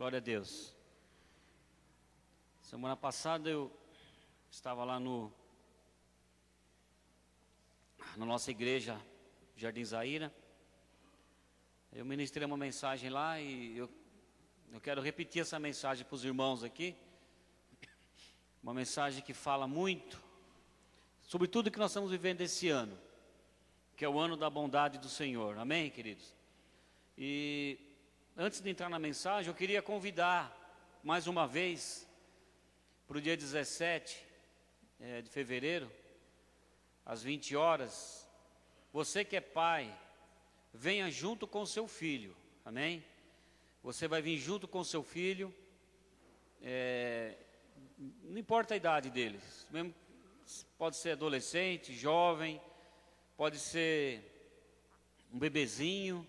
Glória a Deus. Semana passada eu estava lá na nossa igreja, Jardim Zaira. Eu ministrei uma mensagem lá e eu quero repetir essa mensagem para os irmãos aqui. Uma mensagem que fala muito sobre tudo que nós estamos vivendo esse ano, que é o ano da bondade do Senhor. Amém, queridos? E antes de entrar na mensagem, eu queria convidar mais uma vez para o dia 17 de fevereiro, às 20 horas. Você que é pai, venha junto com o seu filho, amém? Você vai vir junto com o seu filho, não importa a idade deles, mesmo, pode ser adolescente, jovem, pode ser um bebezinho,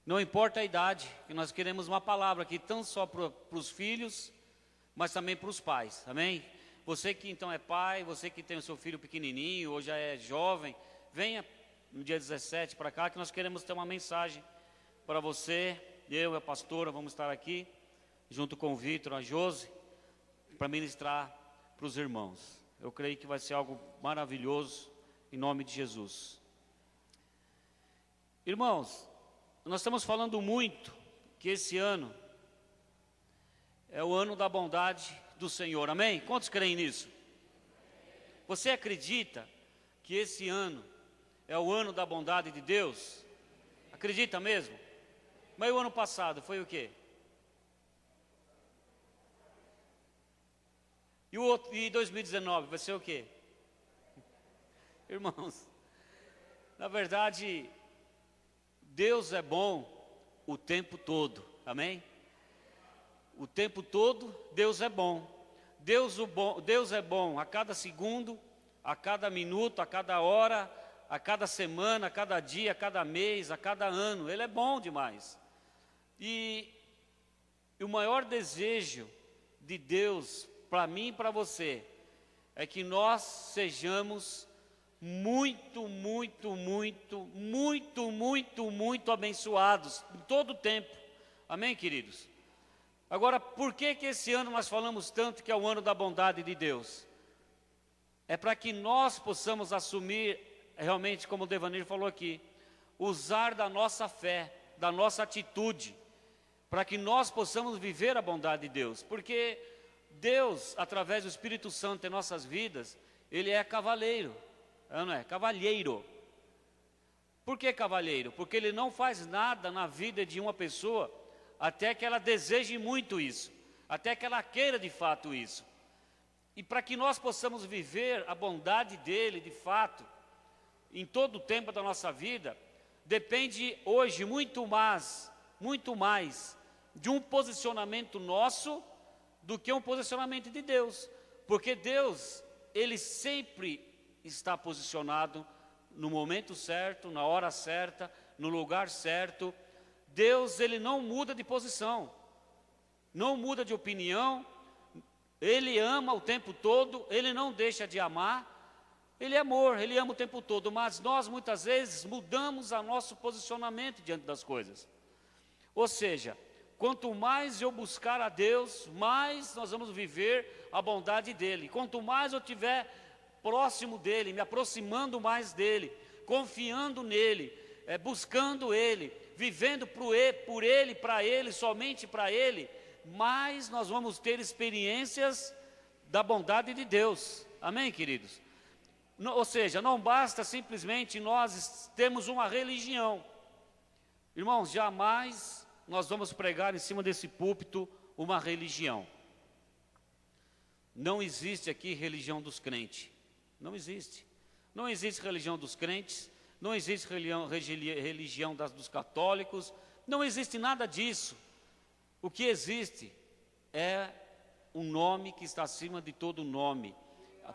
não importa a idade, que nós queremos uma palavra aqui, não só para os filhos, mas também para os pais, amém? Você que então é pai, você que tem o seu filho pequenininho, ou já é jovem, venha no dia 17 para cá, que nós queremos ter uma mensagem para você. Eu e a pastora vamos estar aqui, junto com o Vitor, a Josi, para ministrar para os irmãos. Eu creio que vai ser algo maravilhoso, em nome de Jesus. Irmãos, nós estamos falando muito que esse ano é o ano da bondade do Senhor, amém? Quantos creem nisso? Você acredita que esse ano é o ano da bondade de Deus? Acredita mesmo? Mas o ano passado foi o quê? E 2019 vai ser o quê? Irmãos, na verdade, Deus é bom o tempo todo, amém? O tempo todo Deus é bom. Deus é bom a cada segundo, a cada minuto, a cada hora, a cada semana, a cada dia, a cada mês, a cada ano. Ele é bom demais. E o maior desejo de Deus para mim e para você é que nós sejamos muito abençoados em todo o tempo. Amém, queridos? Agora, por que esse ano nós falamos tanto que é o ano da bondade de Deus? É para que nós possamos assumir, realmente, como o Devanir falou aqui, usar da nossa fé, da nossa atitude, para que nós possamos viver a bondade de Deus. Porque Deus, através do Espírito Santo em nossas vidas, Ele é cavaleiro, não é? Cavalheiro. Por que cavalheiro? Porque Ele não faz nada na vida de uma pessoa até que ela deseje muito isso, até que ela queira de fato isso. E para que nós possamos viver a bondade dEle de fato, em todo o tempo da nossa vida, depende hoje muito mais de um posicionamento nosso do que um posicionamento de Deus. Porque Deus, Ele sempre está posicionado no momento certo, na hora certa, no lugar certo. Deus, Ele não muda de posição, não muda de opinião, Ele ama o tempo todo, Ele não deixa de amar, Ele é amor, Ele ama o tempo todo, mas nós muitas vezes mudamos o nosso posicionamento diante das coisas. Ou seja, quanto mais eu buscar a Deus, mais nós vamos viver a bondade dEle. Quanto mais eu estiver próximo dEle, me aproximando mais dEle, confiando nele, buscando Ele, vivendo por Ele, para Ele, somente para Ele, mais nós vamos ter experiências da bondade de Deus. Amém, queridos? Ou seja, não basta simplesmente nós termos uma religião. Irmãos, jamais nós vamos pregar em cima desse púlpito uma religião. Não existe aqui religião dos crentes. Não existe. Não existe religião dos crentes. Não existe religião dos católicos, não existe nada disso. O que existe é um nome que está acima de todo nome,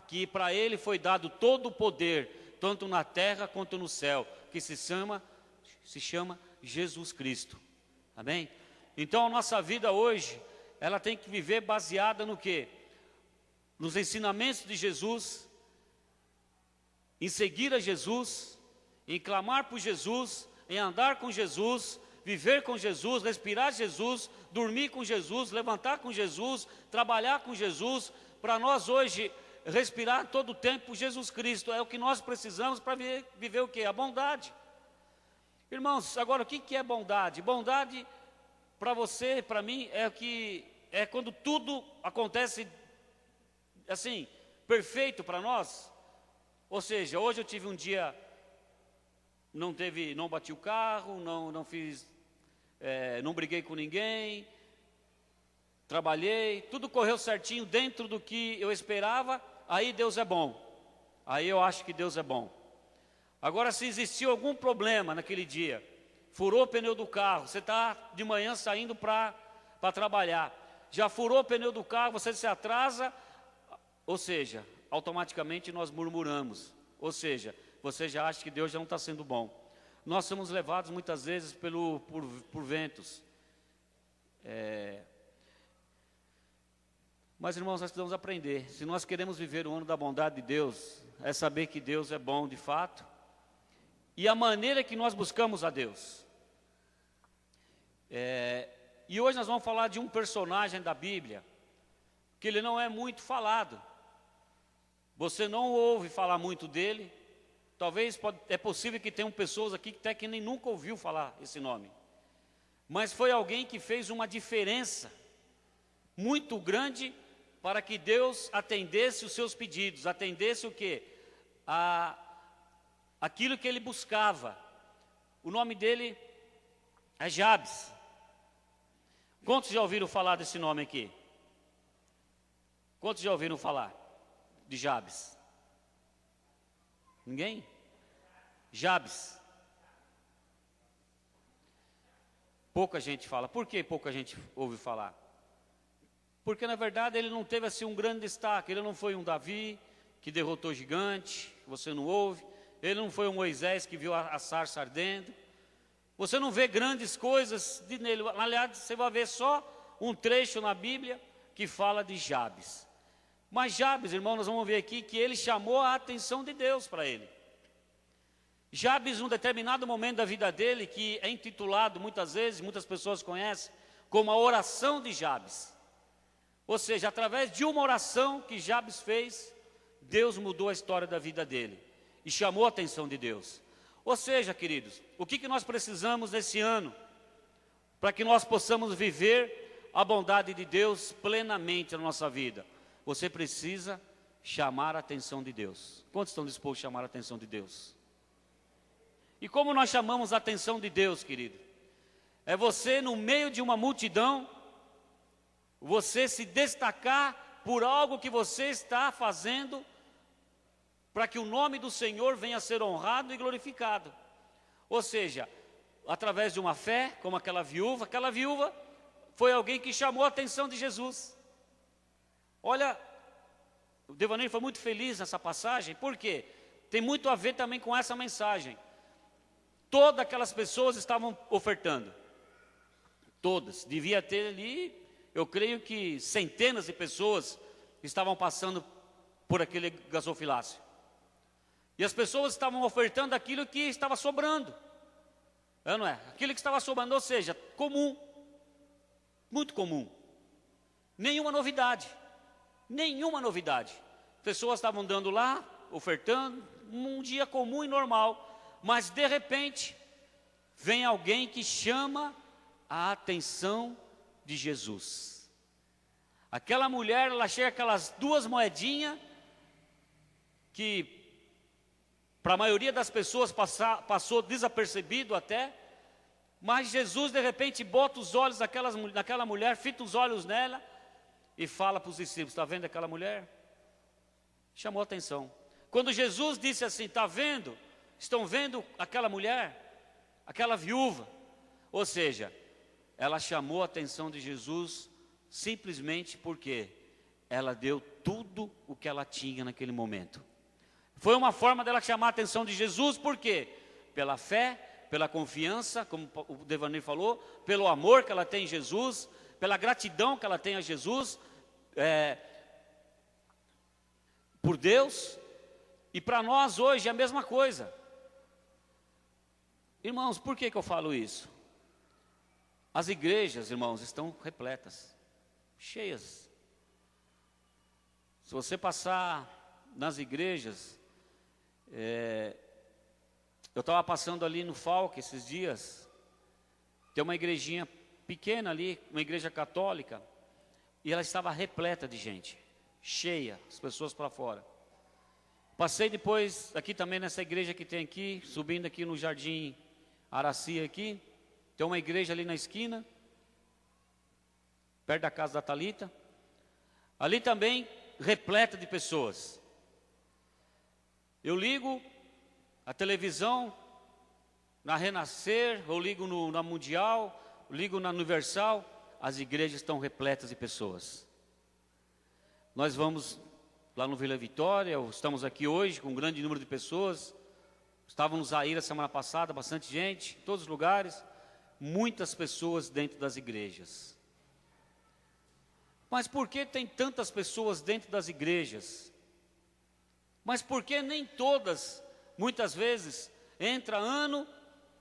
que para Ele foi dado todo o poder, tanto na terra quanto no céu, que se chama Jesus Cristo. Amém? Então a nossa vida hoje, ela tem que viver baseada no quê? Nos ensinamentos de Jesus, em seguir a Jesus, em clamar por Jesus, em andar com Jesus, viver com Jesus, respirar Jesus, dormir com Jesus, levantar com Jesus, trabalhar com Jesus, para nós hoje respirar todo o tempo Jesus Cristo, é o que nós precisamos para viver o quê? A bondade. Irmãos, agora o que é bondade? Bondade para você, para mim, é quando tudo acontece assim, perfeito para nós. Ou seja, hoje eu tive um dia, não bati o carro, não briguei com ninguém, trabalhei, tudo correu certinho dentro do que eu esperava, aí Deus é bom. Aí eu acho que Deus é bom. Agora, se existiu algum problema naquele dia, furou o pneu do carro, você está de manhã saindo para trabalhar, já furou o pneu do carro, você se atrasa, ou seja, automaticamente nós murmuramos, ou seja, você já acha que Deus já não está sendo bom. Nós somos levados muitas vezes por ventos. Mas, irmãos, nós precisamos aprender. Se nós queremos viver o ano da bondade de Deus, é saber que Deus é bom de fato, e a maneira que nós buscamos a Deus. E hoje nós vamos falar de um personagem da Bíblia, que ele não é muito falado. Você não ouve falar muito dele. Talvez é possível que tenham pessoas aqui que até que nem nunca ouviu falar esse nome. Mas foi alguém que fez uma diferença muito grande para que Deus atendesse os seus pedidos, atendesse o quê? Aquilo que ele buscava. O nome dele é Jabes. Quantos já ouviram falar desse nome aqui? Quantos já ouviram falar de Jabes? Ninguém? Jabes. Pouca gente fala. Por que pouca gente ouve falar? Porque na verdade ele não teve assim um grande destaque. Ele não foi um Davi que derrotou gigante, você não ouve. Ele não foi um Moisés que viu a sarça ardendo. Você não vê grandes coisas nele. Aliás, você vai ver só um trecho na Bíblia que fala de Jabes. Mas Jabes, irmão, nós vamos ver aqui que ele chamou a atenção de Deus para ele. Jabes, num determinado momento da vida dele, que é intitulado muitas vezes, muitas pessoas conhecem, como a oração de Jabes. Ou seja, através de uma oração que Jabes fez, Deus mudou a história da vida dele e chamou a atenção de Deus. Ou seja, queridos, o que nós precisamos nesse ano para que nós possamos viver a bondade de Deus plenamente na nossa vida? Você precisa chamar a atenção de Deus. Quantos estão dispostos a chamar a atenção de Deus? E como nós chamamos a atenção de Deus, querido? É você, no meio de uma multidão, você se destacar por algo que você está fazendo para que o nome do Senhor venha a ser honrado e glorificado. Ou seja, através de uma fé, como aquela viúva foi alguém que chamou a atenção de Jesus. Olha, o Devaneio foi muito feliz nessa passagem, porque tem muito a ver também com essa mensagem. Todas aquelas pessoas estavam ofertando. Todas. Devia ter ali, eu creio que centenas de pessoas estavam passando por aquele gasofilácio. E as pessoas estavam ofertando aquilo que estava sobrando. Não é? Aquilo que estava sobrando, ou seja, comum. Muito comum. Nenhuma novidade. Nenhuma novidade. Pessoas estavam dando lá, ofertando, um dia comum e normal. Mas de repente, vem alguém que chama a atenção de Jesus. Aquela mulher, ela chega aquelas 2 moedinhas, que para a maioria das pessoas passou desapercebido até, mas Jesus de repente bota os olhos naquela mulher, fita os olhos nela, e fala para os discípulos: está vendo aquela mulher? Chamou a atenção. Quando Jesus disse assim: está vendo? Estão vendo aquela mulher? Aquela viúva? Ou seja, ela chamou a atenção de Jesus simplesmente porque ela deu tudo o que ela tinha naquele momento. Foi uma forma dela chamar a atenção de Jesus, por quê? Pela fé, pela confiança, como o Devaneio falou, pelo amor que ela tem em Jesus, pela gratidão que ela tem a Jesus, por Deus. E para nós hoje é a mesma coisa. Irmãos, por que eu falo isso? As igrejas, irmãos, estão repletas, cheias. Se você passar nas igrejas, eu estava passando ali no Falque esses dias, tem uma igrejinha pequena ali, uma igreja católica, e ela estava repleta de gente, cheia, as pessoas para fora. Passei depois, aqui também nessa igreja que tem aqui, subindo aqui no Jardim Araci aqui, tem uma igreja ali na esquina, perto da casa da Thalita, ali também repleta de pessoas. Eu ligo a televisão na Renascer, eu ligo na Mundial, ligo na Universal, as igrejas estão repletas de pessoas. Nós vamos lá no Vila Vitória, estamos aqui hoje com um grande número de pessoas, estávamos aí na semana passada, bastante gente, em todos os lugares, muitas pessoas dentro das igrejas. Mas por que tem tantas pessoas dentro das igrejas? Mas por que nem todas, muitas vezes, entra ano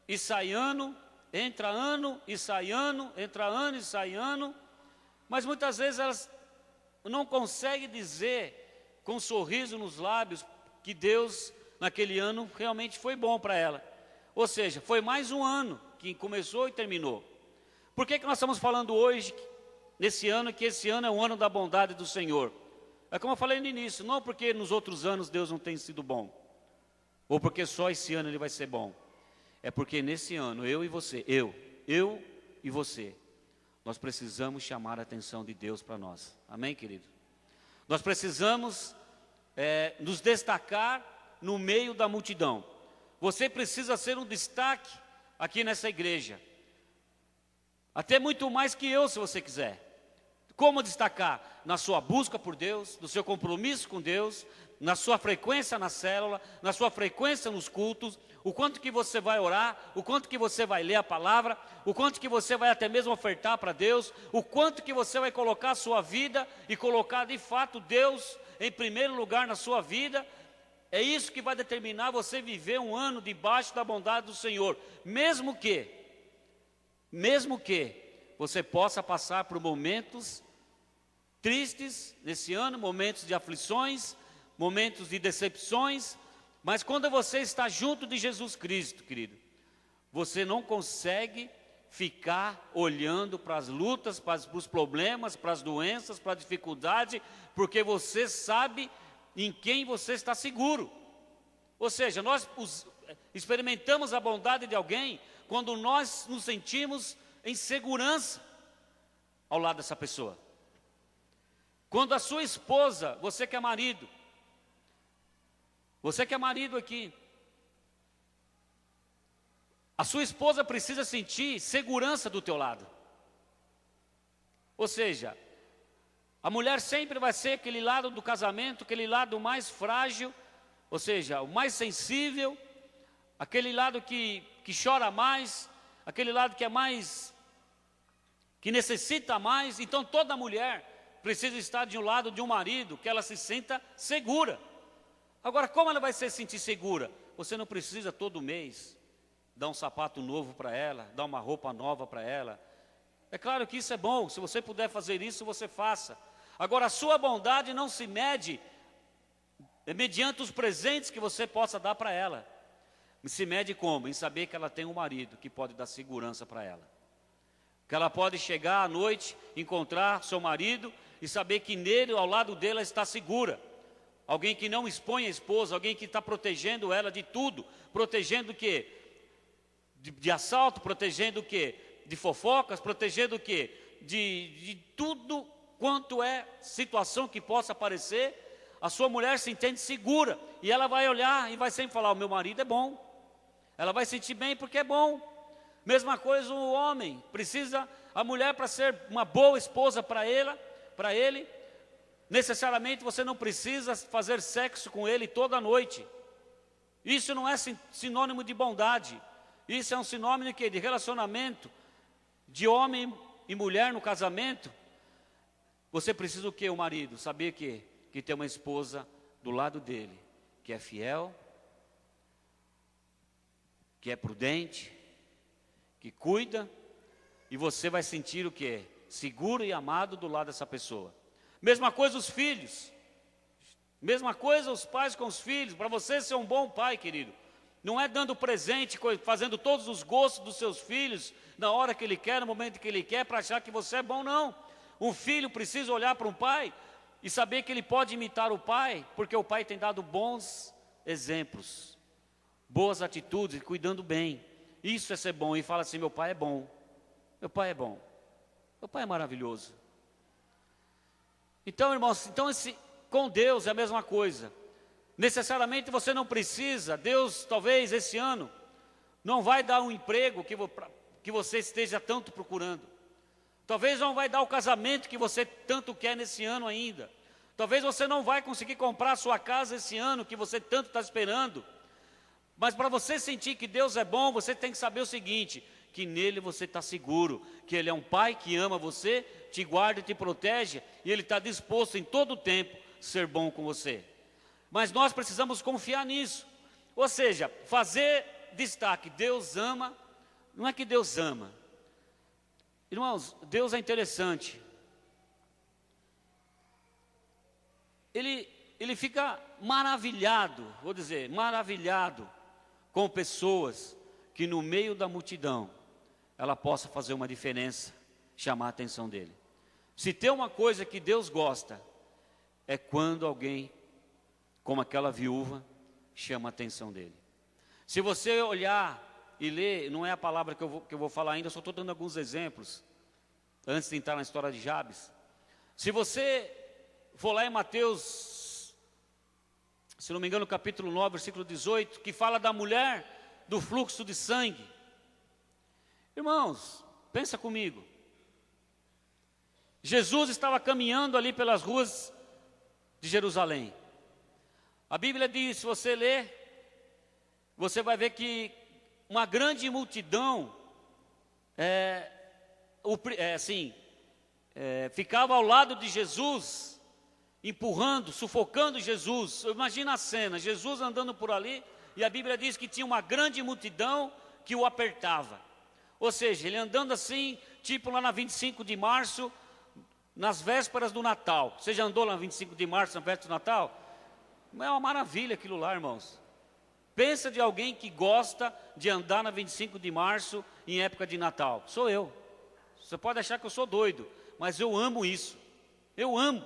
e sai ano, entra ano e sai ano, entra ano e sai ano, mas muitas vezes elas não conseguem dizer com um sorriso nos lábios que Deus, naquele ano, realmente foi bom para ela. Ou seja, foi mais um ano que começou e terminou. Por que nós estamos falando hoje, nesse ano, que esse ano é o ano da bondade do Senhor? É como eu falei no início, não porque nos outros anos Deus não tem sido bom, ou porque só esse ano Ele vai ser bom. É porque nesse ano, eu e você, eu e você, nós precisamos chamar a atenção de Deus para nós. Amém, querido? Nós precisamos nos destacar no meio da multidão. Você precisa ser um destaque aqui nessa igreja. Até muito mais que eu, se você quiser. Como destacar? Na sua busca por Deus, no seu compromisso com Deus, na sua frequência na célula, na sua frequência nos cultos, o quanto que você vai orar, o quanto que você vai ler a palavra, o quanto que você vai até mesmo ofertar para Deus, o quanto que você vai colocar a sua vida e colocar de fato Deus em primeiro lugar na sua vida. É isso que vai determinar você viver um ano debaixo da bondade do Senhor, mesmo que você possa passar por momentos tristes nesse ano, momentos de aflições, momentos de decepções, mas quando você está junto de Jesus Cristo, querido, você não consegue ficar olhando para as lutas, para os problemas, para as doenças, para a dificuldade, porque você sabe em quem você está seguro. Ou seja, nós experimentamos a bondade de alguém quando nós nos sentimos em segurança ao lado dessa pessoa. Quando a sua esposa, você que é marido aqui, a sua esposa precisa sentir segurança do teu lado. Ou seja, a mulher sempre vai ser aquele lado do casamento, aquele lado mais frágil, ou seja, o mais sensível, aquele lado que chora mais, aquele lado que necessita mais. Então toda mulher precisa estar de um lado de um marido que ela se sinta segura. Agora, como ela vai se sentir segura? Você não precisa todo mês dar um sapato novo para ela, dar uma roupa nova para ela. É claro que isso é bom, se você puder fazer isso, você faça. Agora, a sua bondade não se mede mediante os presentes que você possa dar para ela. Se mede como? Em saber que ela tem um marido que pode dar segurança para ela. Que ela pode chegar à noite, encontrar seu marido e saber que nele, ao lado dela, está segura. Alguém que não expõe a esposa, alguém que está protegendo ela de tudo. Protegendo o quê? De assalto, protegendo o quê? De fofocas, protegendo o quê? De tudo quanto é situação que possa aparecer. A sua mulher se entende segura e ela vai olhar e vai sempre falar: o meu marido é bom. Ela vai sentir bem porque é bom. Mesma coisa o homem, precisa, a mulher, para ser uma boa esposa para ele, necessariamente você não precisa fazer sexo com ele toda noite. Isso não é sinônimo de bondade. Isso é um sinônimo de quê? De relacionamento, de homem e mulher no casamento. Você precisa o quê, o marido? Saber que tem uma esposa do lado dele, que é fiel, que é prudente, que cuida, E você vai sentir o quê? Seguro e amado do lado dessa pessoa. Mesma coisa os filhos. Mesma coisa os pais com os filhos. Para você ser um bom pai, querido, não é dando presente, fazendo todos os gostos dos seus filhos, na hora que ele quer, no momento que ele quer, para achar que você é bom, não. Um filho precisa olhar para um pai e saber que ele pode imitar o pai, porque o pai tem dado bons exemplos, boas atitudes, cuidando bem. Isso é ser bom. E fala assim: meu pai é bom, meu pai é bom, meu pai é maravilhoso. Então, irmãos, com Deus é a mesma coisa. Necessariamente você não precisa, Deus talvez esse ano não vai dar um emprego que você esteja tanto procurando. Talvez não vai dar o casamento que você tanto quer nesse ano ainda. Talvez você não vai conseguir comprar a sua casa esse ano que você tanto está esperando. Mas para você sentir que Deus é bom, você tem que saber o seguinte: que nele você está seguro, que Ele é um Pai que ama você, te guarda e te protege, e Ele está disposto em todo o tempo a ser bom com você. Mas nós precisamos confiar nisso. Ou seja, fazer destaque: Deus ama. Não é que Deus ama. Irmãos, Deus é interessante. Ele fica maravilhado, vou dizer, maravilhado com pessoas que no meio da multidão ela possa fazer uma diferença, chamar a atenção dele. Se tem uma coisa que Deus gosta, é quando alguém, como aquela viúva, chama a atenção dele. Se você olhar e ler, não é a palavra que eu vou falar ainda, só estou dando alguns exemplos, antes de entrar na história de Jabes. Se você for lá em Mateus, se não me engano, capítulo 9, versículo 18, que fala da mulher do fluxo de sangue. Irmãos, pensa comigo. Jesus estava caminhando ali pelas ruas de Jerusalém. A Bíblia diz, se você ler, você vai ver que uma grande multidão ficava ao lado de Jesus, empurrando, sufocando Jesus. Imagina a cena, Jesus andando por ali, e a Bíblia diz que tinha uma grande multidão que o apertava. Ou seja, ele andando assim, tipo lá na 25 de março, nas vésperas do Natal. Você já andou lá na 25 de março, na véspera do Natal? É uma maravilha aquilo lá, irmãos. Pensa de alguém que gosta de andar na 25 de março em época de Natal. Sou eu. Você pode achar que eu sou doido, mas eu amo isso. Eu amo.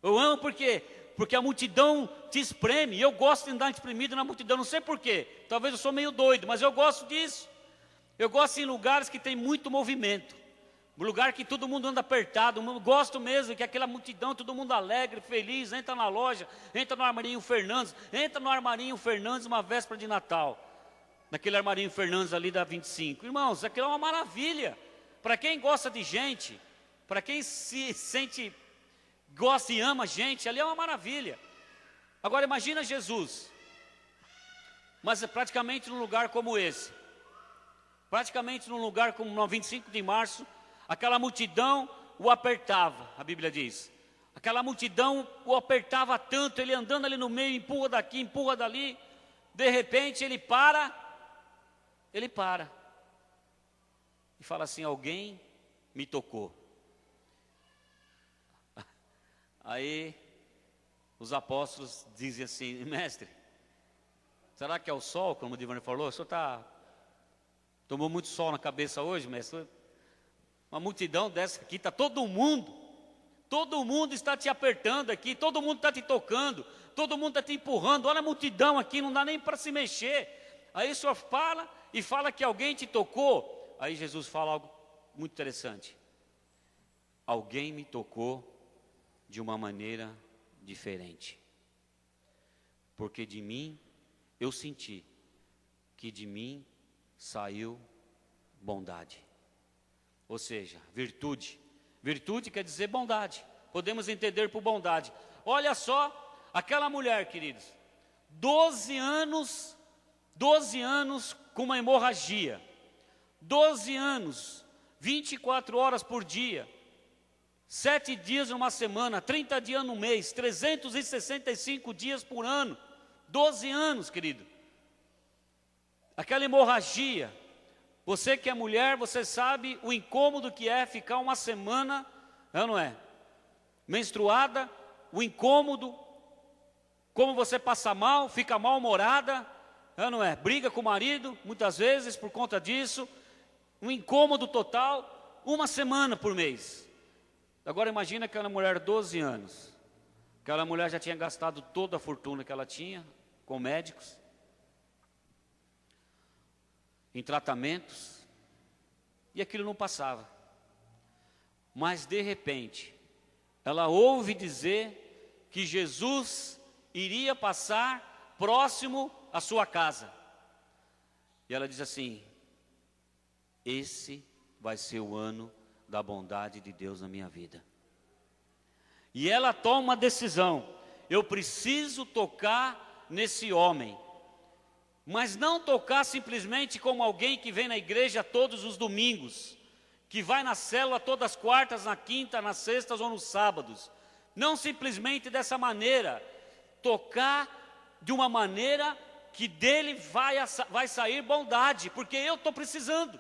Eu amo porque a multidão te espreme. Eu gosto de andar espremido na multidão, não sei porquê. Talvez eu sou meio doido, mas eu gosto disso. Eu gosto em lugares que tem muito movimento. Lugar que todo mundo anda apertado. Gosto mesmo que aquela multidão, todo mundo alegre, feliz, entra na loja, entra no Armarinho Fernandes, uma véspera de Natal. Naquele Armarinho Fernandes ali da 25. Irmãos, aquilo é uma maravilha. Para quem gosta de gente, para quem se sente, gosta e ama gente, ali é uma maravilha. Agora imagina Jesus, mas praticamente num lugar como esse. Praticamente num lugar como no 25 de março, aquela multidão o apertava, a Bíblia diz. Aquela multidão o apertava tanto, ele andando ali no meio, empurra daqui, empurra dali. De repente ele para. E fala assim: alguém me tocou. Aí os apóstolos dizem assim: mestre, será que é o sol, como o Divani falou? O senhor tomou muito sol na cabeça hoje, mestre? Uma multidão dessa aqui, está todo mundo está te apertando aqui, todo mundo está te tocando, todo mundo está te empurrando, olha a multidão aqui, não dá nem para se mexer. Aí o senhor fala que alguém te tocou. Aí Jesus fala algo muito interessante: alguém me tocou de uma maneira diferente, porque de mim, eu senti que de mim saiu bondade. Ou seja, virtude. Virtude quer dizer bondade. Podemos entender por bondade. Olha só, aquela mulher, queridos, 12 anos com uma hemorragia. 12 anos, 24 horas por dia, 7 dias numa semana, 30 dias no mês, 365 dias por ano. 12 anos, querido. Aquela hemorragia. Você que é mulher, você sabe o incômodo que é ficar uma semana, não é? Menstruada, o incômodo, como você passa mal, fica mal-humorada, não é? Briga com o marido, muitas vezes por conta disso, um incômodo total, uma semana por mês. Agora imagina aquela mulher de 12 anos, aquela mulher já tinha gastado toda a fortuna que ela tinha com médicos, em tratamentos, e aquilo não passava. Mas de repente, ela ouve dizer que Jesus iria passar próximo à sua casa. E ela diz assim: esse vai ser o ano da bondade de Deus na minha vida. E ela toma uma decisão: eu preciso tocar nesse homem. Mas não tocar simplesmente como alguém que vem na igreja todos os domingos, que vai na célula todas as quartas, na quinta, nas sextas ou nos sábados. Não simplesmente dessa maneira, tocar de uma maneira que dele vai sair bondade, porque eu estou precisando,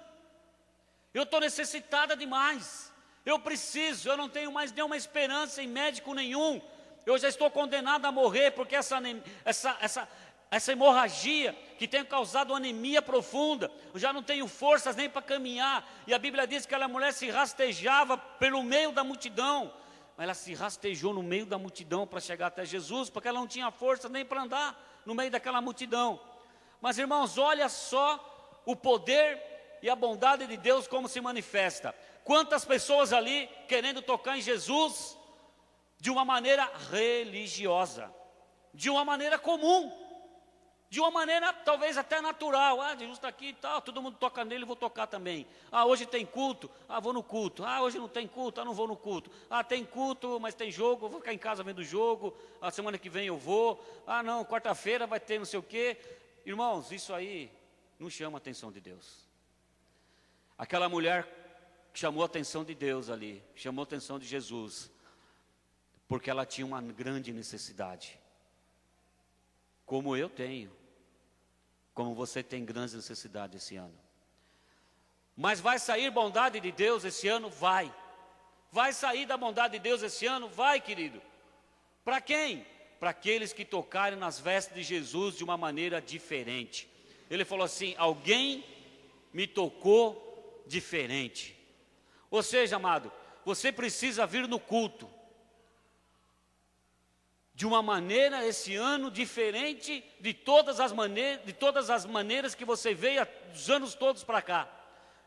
eu estou necessitada demais, eu preciso, eu não tenho mais nenhuma esperança em médico nenhum, eu já estou condenado a morrer, porque essa hemorragia que tem causado anemia profunda, eu já não tenho forças nem para caminhar, e a Bíblia diz que aquela mulher se rastejava pelo meio da multidão, mas ela se rastejou no meio da multidão para chegar até Jesus, porque ela não tinha força nem para andar no meio daquela multidão. Mas irmãos, olha só o poder e a bondade de Deus como se manifesta. Quantas pessoas ali querendo tocar em Jesus de uma maneira religiosa, de uma maneira comum, de uma maneira talvez até natural. Jesus está aqui e tal, todo mundo toca nele, vou tocar também. Hoje tem culto, vou no culto. Hoje não tem culto, não vou no culto. Tem culto, mas tem jogo, vou ficar em casa vendo jogo. A semana que vem eu vou. Não, quarta-feira vai ter não sei o quê. Irmãos, isso aí não chama a atenção de Deus. Aquela mulher chamou a atenção de Deus ali, chamou a atenção de Jesus, porque ela tinha uma grande necessidade. Como eu tenho. Como você tem grandes necessidades esse ano. Mas vai sair bondade de Deus esse ano? Vai. Vai sair da bondade de Deus esse ano? Vai, querido. Para quem? Para aqueles que tocarem nas vestes de Jesus de uma maneira diferente. Ele falou assim: alguém me tocou diferente. Ou seja, amado, você precisa vir no culto de uma maneira esse ano diferente de todas as maneiras que você veio dos anos todos para cá.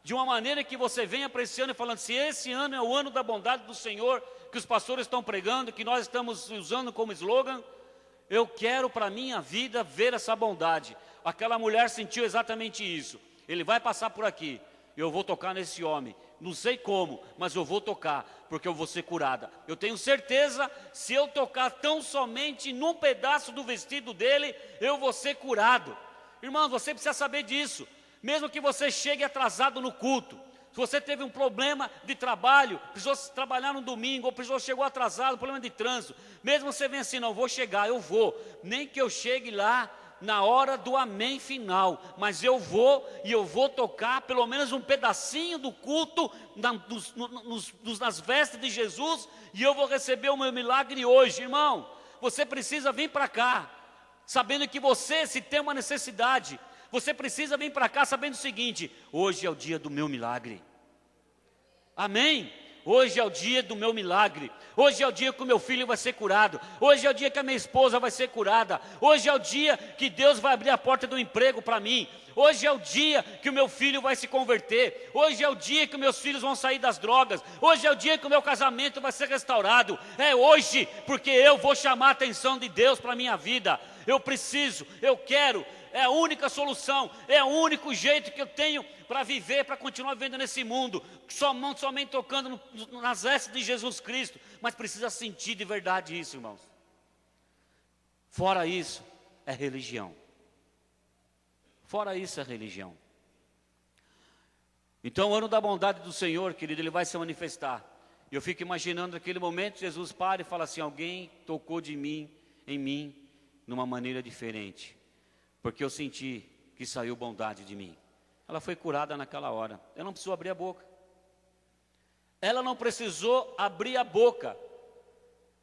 De uma maneira que você venha para esse ano e falando: se esse ano é o ano da bondade do Senhor, que os pastores estão pregando, que nós estamos usando como slogan, eu quero para a minha vida ver essa bondade. Aquela mulher sentiu exatamente isso. Ele vai passar por aqui, eu vou tocar nesse homem. Não sei como, mas eu vou tocar, porque eu vou ser curada. Eu tenho certeza, se eu tocar tão somente num pedaço do vestido dele, eu vou ser curado. Irmãos, você precisa saber disso. Mesmo que você chegue atrasado no culto, se você teve um problema de trabalho, precisou trabalhar no domingo, ou chegou atrasado, problema de trânsito, mesmo você venha assim: não, vou chegar, eu vou, nem que eu chegue lá na hora do amém final, mas eu vou, e eu vou tocar pelo menos um pedacinho do culto nas vestes de Jesus, e eu vou receber o meu milagre hoje. Irmão, você precisa vir para cá, sabendo que você, se tem uma necessidade, você precisa vir para cá sabendo o seguinte: hoje é o dia do meu milagre. Amém? Hoje é o dia do meu milagre. Hoje é o dia que o meu filho vai ser curado. Hoje é o dia que a minha esposa vai ser curada. Hoje é o dia que Deus vai abrir a porta do emprego para mim. Hoje é o dia que o meu filho vai se converter. Hoje é o dia que meus filhos vão sair das drogas. Hoje é o dia que o meu casamento vai ser restaurado. É hoje, porque eu vou chamar a atenção de Deus para a minha vida. Eu preciso, eu quero. É a única solução, é o único jeito que eu tenho para viver, para continuar vivendo nesse mundo, somente tocando nas vestes de Jesus Cristo, mas precisa sentir de verdade isso, irmãos. Fora isso, é religião. Fora isso, é religião. Então, o ano da bondade do Senhor, querido, ele vai se manifestar. Eu fico imaginando naquele momento, Jesus para e fala assim: alguém tocou em mim, numa maneira diferente. Porque eu senti que saiu bondade de mim. ela foi curada naquela hora. Ela não precisou abrir a boca. Ela não precisou abrir a boca.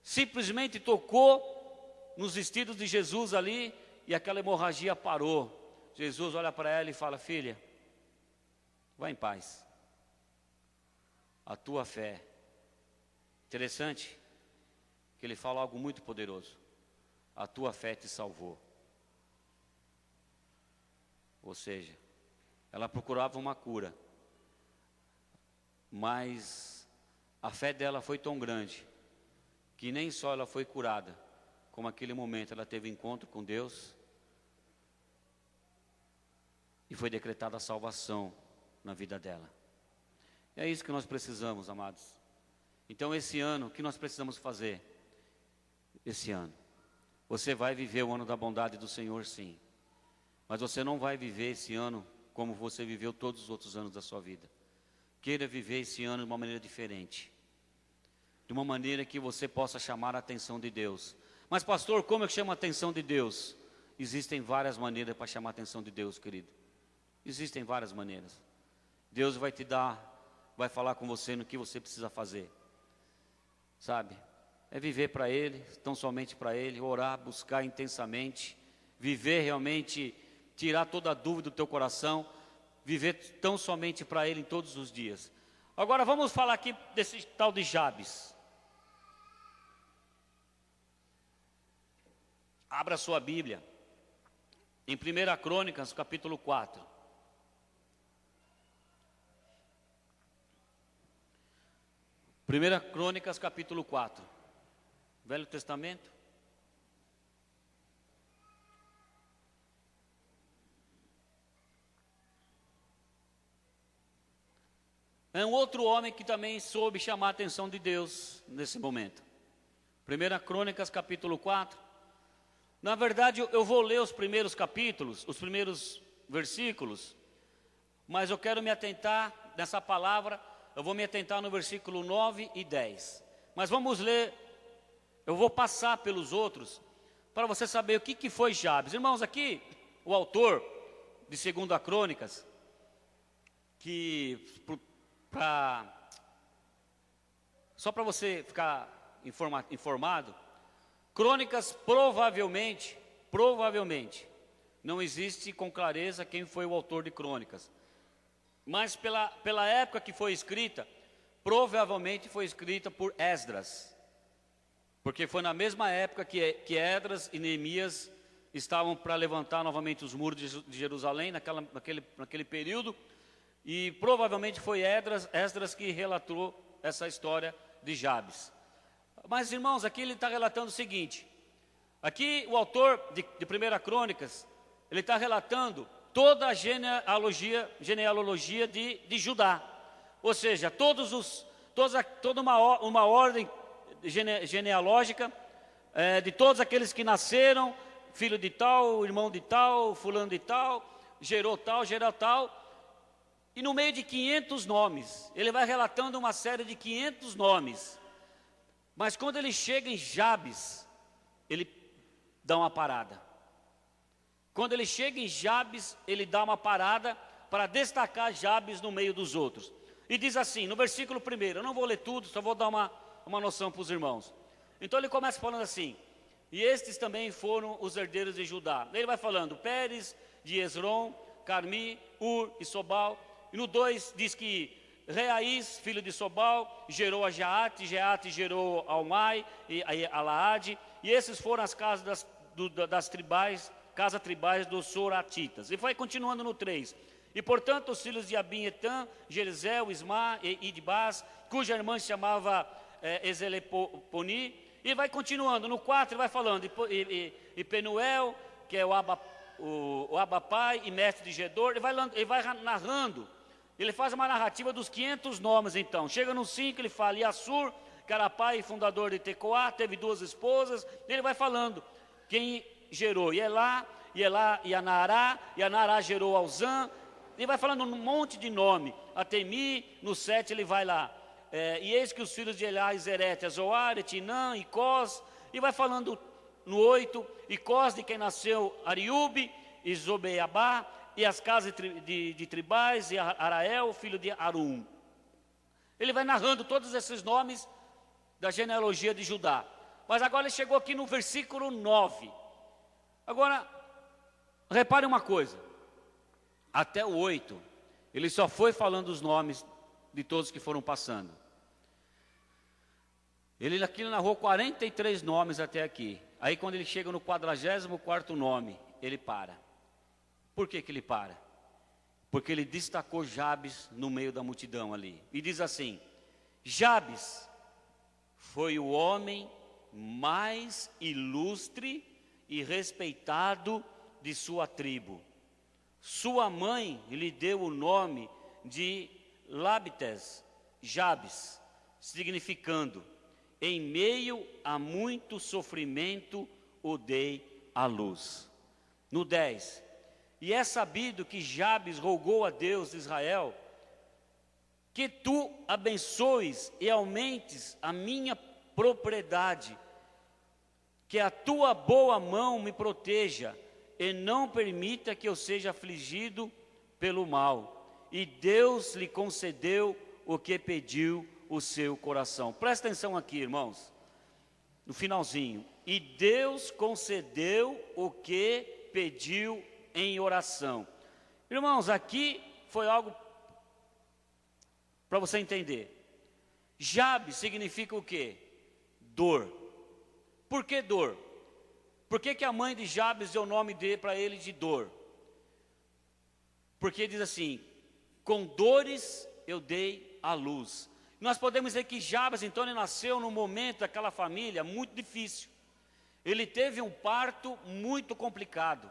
Simplesmente tocou nos vestidos de Jesus ali e aquela hemorragia parou. Jesus olha para ela e fala: filha, vá em paz. A tua fé. Interessante que ele fala algo muito poderoso. A tua fé te salvou. Ou seja, ela procurava uma cura, mas a fé dela foi tão grande que nem só ela foi curada, como naquele momento ela teve encontro com Deus e foi decretada a salvação na vida dela. É isso que nós precisamos, amados. Então esse ano, o que nós precisamos fazer? Esse ano, você vai viver o ano da bondade do Senhor, sim. Mas você não vai viver esse ano como você viveu todos os outros anos da sua vida. Queira viver esse ano de uma maneira diferente. De uma maneira que você possa chamar a atenção de Deus. Mas pastor, como eu chamo a atenção de Deus? Existem várias maneiras para chamar a atenção de Deus, querido. Existem várias maneiras. Deus vai te dar, vai falar com você no que você precisa fazer. Sabe? É viver para Ele, tão somente para Ele, orar, buscar intensamente, viver realmente, tirar toda a dúvida do teu coração, viver tão somente para Ele em todos os dias. Agora vamos falar aqui desse tal de Jabes. Abra sua Bíblia, em 1 Crônicas, capítulo 4. 1 Crônicas, capítulo 4. Velho Testamento. É um outro homem que também soube chamar a atenção de Deus nesse momento. 1 Crônicas, capítulo 4. Na verdade, eu vou ler os primeiros capítulos, os primeiros versículos, mas eu quero me atentar nessa palavra, eu vou me atentar no versículo 9 e 10. Mas vamos ler, eu vou passar pelos outros, para você saber o que foi Jabes. Irmãos, aqui, o autor de 2 Crônicas, só para você ficar informado, Crônicas provavelmente, não existe com clareza quem foi o autor de Crônicas. Mas pela época que foi escrita, provavelmente foi escrita por Esdras. Porque foi na mesma época que Esdras e Neemias estavam para levantar novamente os muros de Jerusalém, naquele período. E provavelmente foi Esdras que relatou essa história de Jabes. Mas irmãos, aqui ele está relatando o seguinte. Aqui o autor de 1 Crônicas, ele está relatando toda a genealogia de Judá. Ou seja, toda uma ordem genealógica de todos aqueles que nasceram, filho de tal, irmão de tal, fulano de tal, gerou tal. E no meio de 500 nomes, ele vai relatando uma série de 500 nomes. Mas quando ele chega em Jabes, ele dá uma parada. Quando ele chega em Jabes, ele dá uma parada para destacar Jabes no meio dos outros. E diz assim, no versículo 1, eu não vou ler tudo, só vou dar uma noção para os irmãos. Então ele começa falando assim, e estes também foram os herdeiros de Judá. Ele vai falando, Pérez, de Esrom, Carmi, Ur e Sobal. E no 2 diz que Reaís, filho de Sobal, gerou a Jaate gerou a Almai e a Laade, e esses foram as casas das tribais, casas tribais dos Soratitas. E vai continuando no 3. E portanto os filhos de Abim-Etã, Jerizel, Ismá e Idbás, cuja irmã se chamava Ezeleponi, e vai continuando. No 4 ele vai falando, e Penuel, que é o Abapai e mestre de Gedor, ele vai narrando. Ele faz uma narrativa dos 500 nomes, então. Chega no 5, ele fala, Iassur, que era pai e fundador de Tecoá, teve 2 esposas. Ele vai falando quem gerou Elá e Anará gerou Alzã. Ele vai falando um monte de nome. Atemi, no 7 ele vai lá. E eis que os filhos de Elá, Zerete, Zoar, Etinã, Icós. E vai falando no 8, Icós, de quem nasceu Ariúbe, Isobeabá, e as casas de Tribais, e Arael, filho de Arum. Ele vai narrando todos esses nomes da genealogia de Judá. Mas agora ele chegou aqui no versículo 9. Agora, repare uma coisa. Até o 8, ele só foi falando os nomes de todos que foram passando. Ele aqui narrou 43 nomes até aqui. Aí quando ele chega no 44º nome, ele para. Por que que ele para? Porque ele destacou Jabes no meio da multidão ali. E diz assim: Jabes foi o homem mais ilustre e respeitado de sua tribo. Sua mãe lhe deu o nome de Labtes, Jabes, significando: em meio a muito sofrimento o dei à luz. No 10, e é sabido que Jabes rogou a Deus de Israel que tu abençoes e aumentes a minha propriedade, que a tua boa mão me proteja e não permita que eu seja afligido pelo mal. E Deus lhe concedeu o que pediu o seu coração. Presta atenção aqui, irmãos, no finalzinho. E Deus concedeu o que pediu em oração. Irmãos, aqui foi algo para você entender. Jabes significa o quê? Dor. Por que dor? Por que que a mãe de Jabes deu o nome para ele de dor? Porque diz assim: com dores eu dei à luz. Nós podemos dizer que Jabes, então, ele nasceu num momento daquela família muito difícil. Ele teve um parto muito complicado,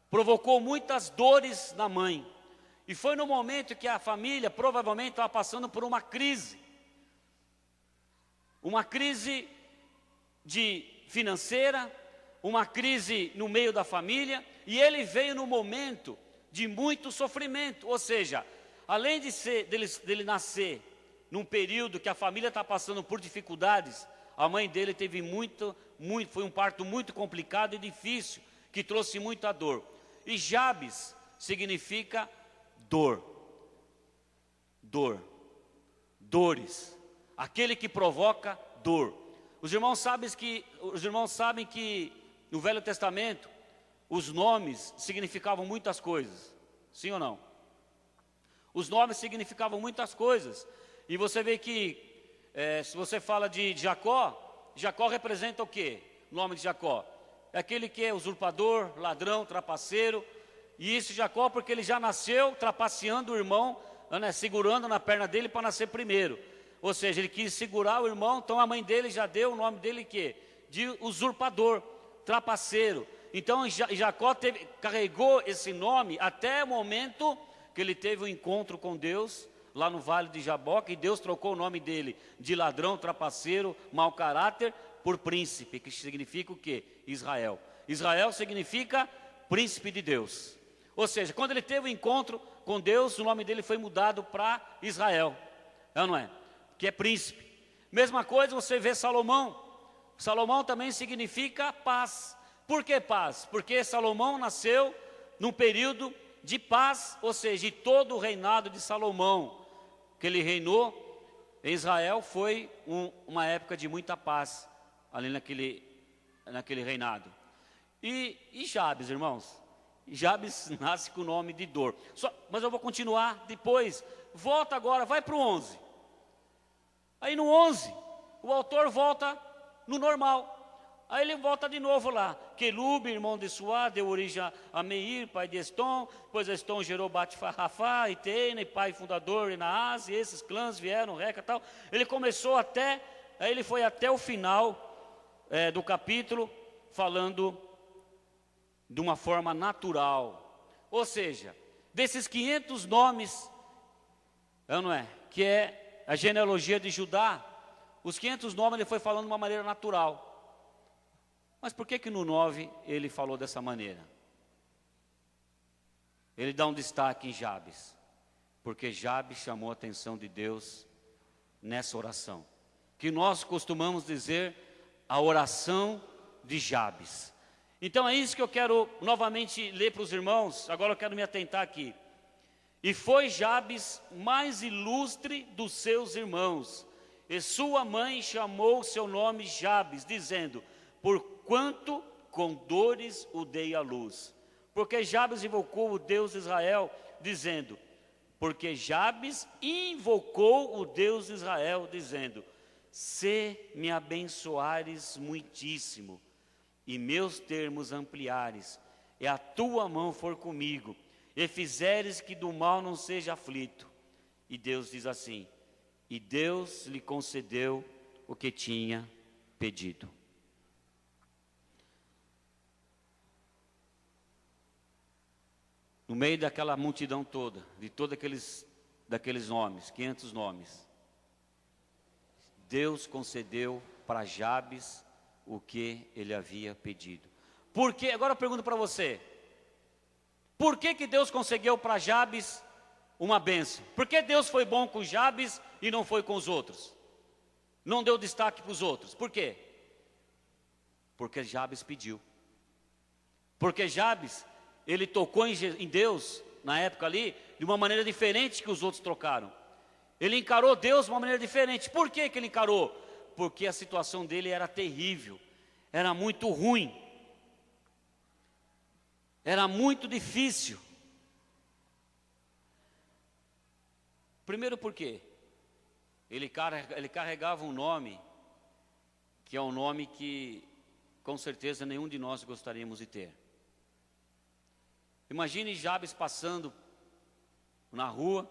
provocou muitas dores na mãe. E foi no momento que a família provavelmente estava passando por uma crise financeira, uma crise no meio da família, e ele veio no momento de muito sofrimento. Ou seja, além dele nascer num período que a família está passando por dificuldades, a mãe dele teve foi um parto muito complicado e difícil, que trouxe muita dor. E Jabes significa dor, dores, aquele que provoca dor. Os irmãos sabem que no Velho Testamento os nomes significavam muitas coisas, sim ou não? Os nomes significavam muitas coisas. E você vê que, se você fala de Jacó, Jacó representa o quê? O nome de Jacó é aquele que é usurpador, ladrão, trapaceiro. E isso Jacó porque ele já nasceu trapaceando o irmão, né, segurando na perna dele para nascer primeiro. Ou seja, ele quis segurar o irmão, então a mãe dele já deu o nome dele que? De usurpador, trapaceiro. Então Jacó carregou esse nome até o momento que ele teve um encontro com Deus, lá no Vale de Jaboque, e Deus trocou o nome dele de ladrão, trapaceiro, mau caráter, por príncipe, que significa o quê? Israel. Israel significa príncipe de Deus. Ou seja, quando ele teve o encontro com Deus, o nome dele foi mudado para Israel, é ou não é? Que é príncipe. Mesma coisa você vê Salomão. Salomão também significa paz. Por que paz? Porque Salomão nasceu num período de paz, ou seja, de todo o reinado de Salomão, que ele reinou em Israel, foi uma época de muita paz, ali naquele reinado. E Jabes, irmãos? Jabes nasce com o nome de dor. Mas eu vou continuar depois. Volta agora, vai para o 11. Aí no 11, o autor volta no normal. Aí ele volta de novo lá. Quelube, irmão de Suá, deu origem a Meir, pai de Estom. Depois Estom gerou Bat-Rafá, e Teina, e pai fundador de Naás. E esses clãs vieram, Reca e tal. Ele começou aí ele foi até o final do capítulo, falando de uma forma natural. Ou seja, desses 500 nomes, não é? Que é a genealogia de Judá, os 500 nomes ele foi falando de uma maneira natural. Mas por que no 9 ele falou dessa maneira? Ele dá um destaque em Jabes, porque Jabes chamou a atenção de Deus nessa oração, que nós costumamos dizer a oração de Jabes. Então é isso que eu quero novamente ler para os irmãos, agora eu quero me atentar aqui. E foi Jabes mais ilustre dos seus irmãos, e sua mãe chamou seu nome Jabes, dizendo, porquanto com dores o dei à luz. Porque Jabes invocou o Deus de Israel, dizendo, porque Jabes invocou o Deus de Israel, dizendo, se me abençoares muitíssimo, e meus termos ampliares, e a tua mão for comigo, e fizeres que do mal não seja aflito. E Deus diz assim, e Deus lhe concedeu o que tinha pedido. No meio daquela multidão toda, de todos daqueles nomes, 500 nomes, Deus concedeu para Jabes o que ele havia pedido. Por quê? Agora eu pergunto para você, por que Deus concedeu para Jabes uma bênção? Por que Deus foi bom com Jabes e não foi com os outros? Não deu destaque para os outros. Por quê? Porque Jabes pediu. Porque Jabes, ele tocou em Deus, na época ali, de uma maneira diferente que os outros trocaram. Ele encarou Deus de uma maneira diferente. Por que ele encarou? Porque a situação dele era terrível, era muito ruim, era muito difícil. Primeiro por quê? Ele carregava um nome, que é um nome que, com certeza, nenhum de nós gostaríamos de ter. Imagine Jabes passando na rua,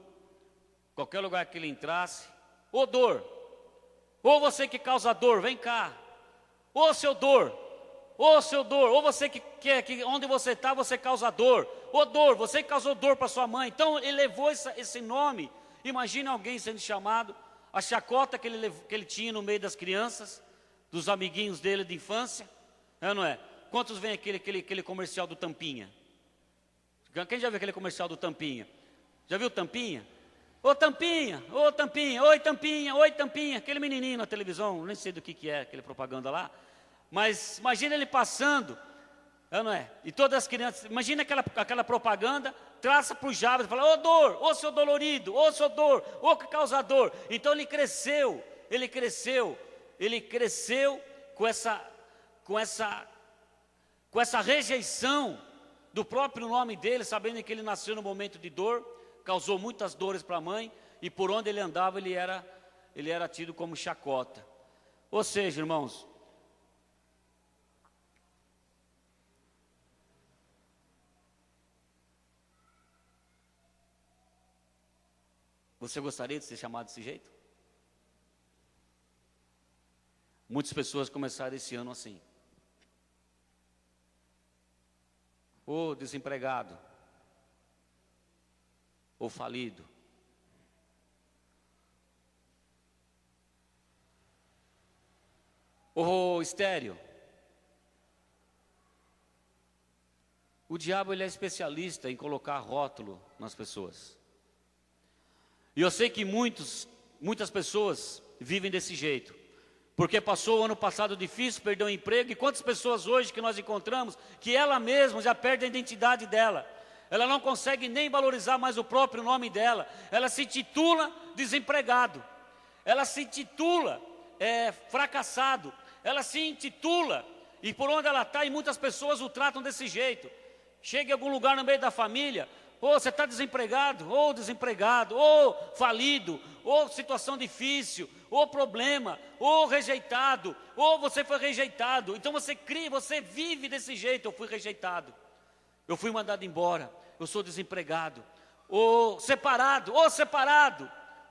qualquer lugar que ele entrasse, ô dor, ou você que causa dor, vem cá, ô seu dor, ou você que onde você está, você causa dor, ô dor, você que causou dor para sua mãe. Então ele levou esse nome. Imagine alguém sendo chamado, a chacota que ele tinha no meio das crianças, dos amiguinhos dele de infância, não é? Quantos vem aquele comercial do Tampinha? Quem já viu aquele comercial do Tampinha? Já viu Tampinha? Ô Tampinha, ô Tampinha, oi Tampinha, oi Tampinha. Aquele menininho na televisão, nem sei do que é aquele propaganda lá. Mas imagina ele passando, não é? E todas as crianças, imagina aquela propaganda, traça para o Jabes, fala, ô dor, ô seu dolorido, ô seu dor, ô que causador. Então ele cresceu com essa rejeição do próprio nome dele, sabendo que ele nasceu no momento de dor, causou muitas dores para a mãe, e por onde ele andava ele era tido como chacota. Ou seja, irmãos, você gostaria de ser chamado desse jeito? Muitas pessoas começaram esse ano assim. Ou desempregado, ou falido. Ou estéril. O diabo ele é especialista em colocar rótulo nas pessoas. E eu sei que muitas pessoas vivem desse jeito. Porque passou o ano passado difícil, perdeu o emprego. E quantas pessoas hoje que nós encontramos, que ela mesma já perde a identidade dela. Ela não consegue nem valorizar mais o próprio nome dela. Ela se intitula desempregado. Ela se intitula fracassado. Ela se intitula, e por onde ela está, e muitas pessoas o tratam desse jeito. Chega em algum lugar no meio da família, ou você está desempregado, ou falido, ou situação difícil, ou problema, ou rejeitado, ou você foi rejeitado. Então você vive desse jeito. Eu fui rejeitado, eu fui mandado embora, eu sou desempregado, ou separado,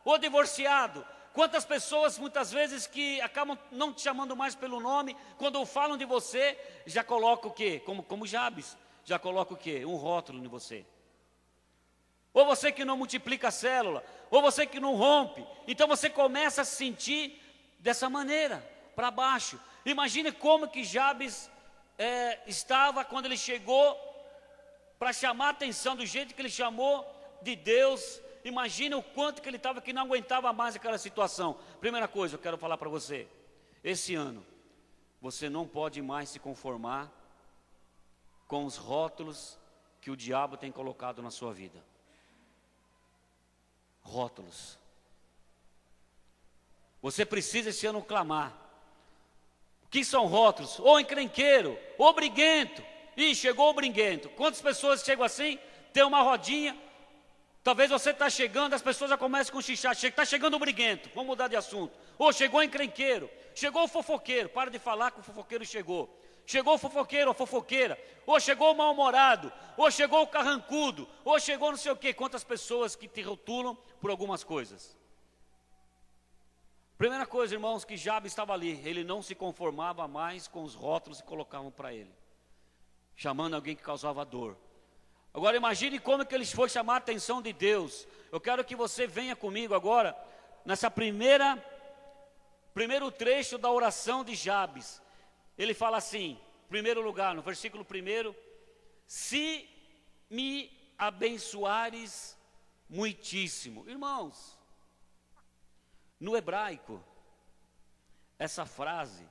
ou divorciado. Quantas pessoas muitas vezes que acabam não te chamando mais pelo nome, quando falam de você, já colocam o quê? Como Jabes, já coloca o quê? Um rótulo em você. Ou você que não multiplica a célula, ou você que não rompe. Então você começa a se sentir dessa maneira, para baixo. Imagine como que Jabes estava quando ele chegou para chamar a atenção do jeito que ele chamou de Deus. Imagine o quanto que ele estava, que não aguentava mais aquela situação. Primeira coisa, eu quero falar para você. Esse ano, você não pode mais se conformar com os rótulos que o diabo tem colocado na sua vida. Rótulos. Você precisa esse ano clamar. O que são rótulos? Ou encrenqueiro, ou briguento. Ih, chegou o briguento. Quantas pessoas chegam assim? Tem uma rodinha. Talvez você está chegando, as pessoas já começam com xixá. Está chegando o briguento, vamos mudar de assunto. Ou chegou o encrenqueiro, chegou o fofoqueiro. Para de falar que o fofoqueiro chegou. Chegou o fofoqueiro, a fofoqueira. Ou chegou o mal-humorado, ou chegou o carrancudo, ou chegou não sei o quê. Quantas pessoas que te rotulam por algumas coisas. Primeira coisa, irmãos, que Jabes estava ali. Ele não se conformava mais com os rótulos que colocavam para ele. Chamando alguém que causava dor. Agora imagine como que ele foi chamar a atenção de Deus. Eu quero que você venha comigo agora, nessa primeiro trecho da oração de Jabes. Ele fala assim, em primeiro lugar, no versículo 1, se me abençoares muitíssimo. Irmãos, no hebraico, essa frase,